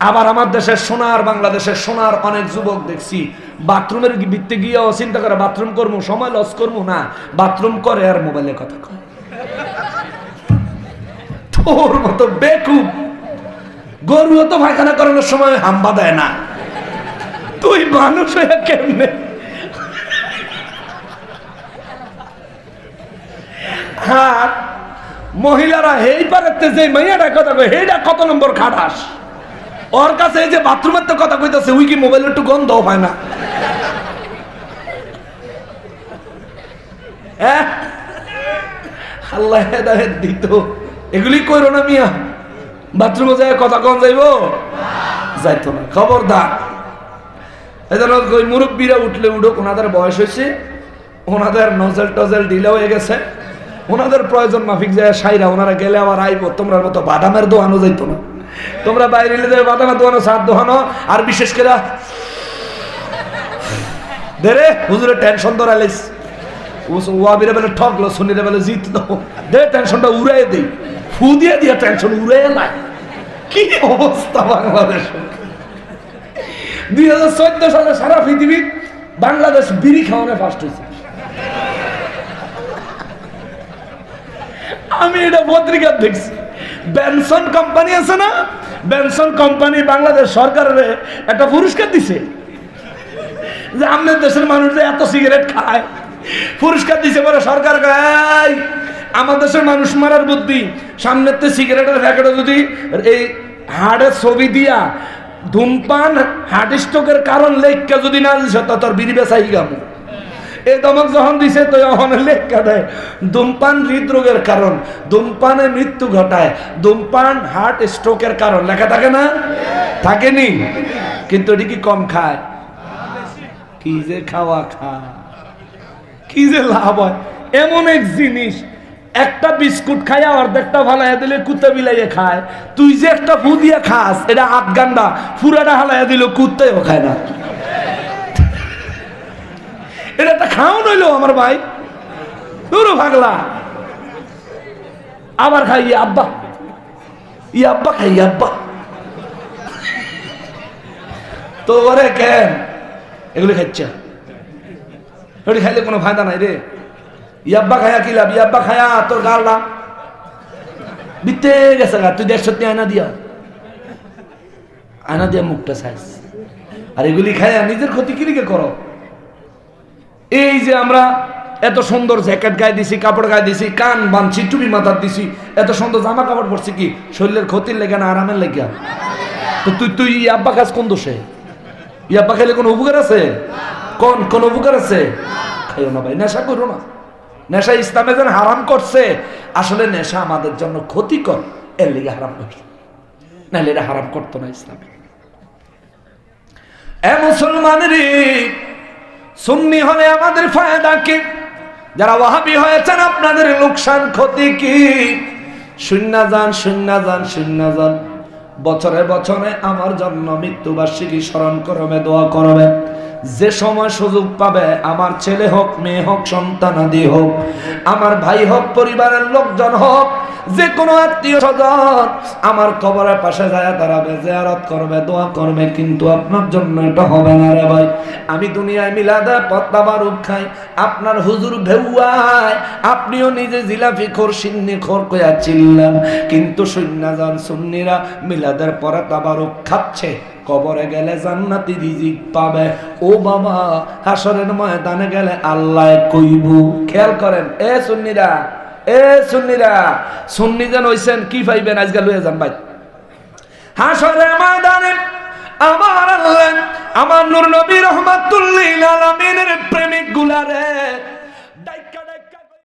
আবার আমার দেশের সোনার, বাংলাদেশের সোনার অনেক যুবক দেখছি বাথরুমের ভিত্তি গিয়েও চিন্তা করে বাথরুম করবো, সময় লস করবো না, বাথরুম করে আর মোবাইলে কথা কয়। তোর মতো বেকুব গরু তো পায়খানা করানোর সময় হাম্বা দেয় না, তুই মানুষ হয়ে কেমনে? হ্যাঁ, মহিলারা হেই পারে যে মাইয়াটা কথা কয়, হেইটা কত নম্বর খাটাস? ওর কাছে এই যে বাথরুমের তো কথা কইতাছে, উই কি মোবাইলের একটু গন্ধ পায় না? আল্লাহ হেদায়েত দিত। এগুলি কইরো না মিয়া, বাথরুমে যায় কথা কন যাইবো? যাইতো না, খবরদার। এজন্য ওই মুরব্বীরা উঠলে উঠুক, ওনাদের বয়স হয়েছে, ওনাদের নজল টজল ঢিলা হয়ে গেছে, ওনাদের প্রয়োজন মাফিক যায় সাইরা, ওনারা গেলে আবার আইবো। তোমরা মতো বাদামের দোয়ানো যাইতো না, তোমরা বাইরে বাদামের দোয়ানো, সাত দোয়ানো, আর বিশেষ করে দে হুজুরের টেনশন ধরাইলিস, ওয়াবিরে বেলে ঠকলো, সুনিরে বেলে জিতলো, দে টেনশনটা উড়াই দেই, ফু দিয়ে দিয়া টেনশন উড়াই নাই। কি অবস্থা বাংলাদেশ! 2014 সালে সারা পৃথিবী বাংলাদেশ বিড়ি খাওয়ানো ফার্স্ট হয়েছে। আমি এটা পত্রিকা দেখছি, বেনসন কোম্পানি আছে না, বেনসন কোম্পানি বাংলাদেশ সরকারের একটা পুরস্কার দিছে যে আমাদের দেশের মানুষ যে এত সিগারেট খায়, পুরস্কার দিছে। পরে সরকার গায় আমার দেশের মানুষ মারার বুদ্ধি, সামনের সিগারেটের প্যাকেটে যদি এই হার্টের ছবি দিয়া ধূমপান হার্ট স্ট্রোকের কারণ লেখা যদি না দিস, তোর বিড়ি বেচাই গামু। এই দমক যখন দিছে তো এখন লেখা দেয় ধূমপান হৃদরোগের কারণ, ধূমপানে মৃত্যু ঘটায়, ধূমপান হার্ট স্ট্রোকের কারণ লেখা থাকে না? থাকেনি? কিন্তু এটি কি কম খায়? কি যে খাওয়া খায়, কি যে লাভ হয়। এমন এক জিনিস, একটা বিস্কুট খাইয়া অর্ধেকটা ভালাইয়া দিলে কুত্তা বিলাইয়ে খায়, তুই যে একটা ফু দিয়া খাস, এটা আধ গান্ডা, পুরাটা হালাইয়া দিল কুত্তাইও খায় না। এটা একটা খাওয়ান হইলো আমার ভাই, পুরো ভাগলা। আবার খাই আব্বা, আব্বা খাই আব্বা, তো ওরে কেন এগুলি খাইছা? এগুলি খাইলে কোনো ফায়দা নাই রে। ইয়াব্বা খায়া কি লাভ? ইয়াব্বা খায়া তোর গালটা বিতে গেছে গা, তুই 150 আয়না দিয়া মুখটা সাইজ, আর এগুলি খায়া নিজের ক্ষতি কিরিকে করো। এই যে আমরা এত সুন্দর জ্যাকেট গায়ে দিছি, কাপড় গায়ে দিছি, কান বাঁধছি, টুপি মাথার দিছি, এত সুন্দর জামা কাপড় পরছি, কি শরীরের ক্ষতির লেগে না আরামের লেগে? তো তুই ইয়াব্বা খাস কোন দোষে? ইয়াব্বা খাইলে কোনো উপকার আছে? কোন উপকার আছে? খাইও না ভাই, নেশা করো না। নেশা ইসলামে যেন হারাম করছে, আসলে নেশা আমাদের জন্য ক্ষতিকর, এর লেগে হারাম করছে, নাহলে এটা হারাম করতো না ইসলামে। এ মুসলমানের সুন্নি হলে আমাদের ফায়দা কি? যারা ওয়াহাবি হয়েছেন আপনাদের লোকসান ক্ষতি কি? শূন্য যান বছরে বছরে আমার জন্য মৃত্যুবার্ষিকী স্মরণ করবে, দোয়া করবে। যে সময় সুযোগ পাবে, আমার ছেলে হোক, মেয়ে হোক, সন্তানাদি হোক, আমার ভাই হোক, পরিবারের লোকজন হোক, যে কোনো আত্মীয় স্বজন আমার কবরের পাশে যায় দাঁড়াবে, জিয়ারত করবে, দোয়া করবে, কিন্তু আপনার জন্য এটা হবে না রে ভাই। আমি দুনিয়ায় মিলাদে তাবারুক খাই, আপনার হুজুর ভেউয়ায়, আপনিও নিজে জিলাপি খোর সিন্নি খোর কইয়া চিল্লান, কিন্তু শূন্য যান সুন্নিরা মিলাদের পরে তাবারুক খাচ্ছে, কবরে গেলে জান্নাতি রিজিক পাবে। ও বাবা, হাসরের ময়দানে গেলে আল্লাহ কইব। খেয়াল করেন এ সুন্নিরা, এ সুন্নিরা, সুন্নি যেন হইছেন কি পাইবেন আজকে লয়ে যান ভাই। হাসরের ময়দানে আমার আল্লাহ, আমার নূর নবী রহমাতুল লিল আলামিন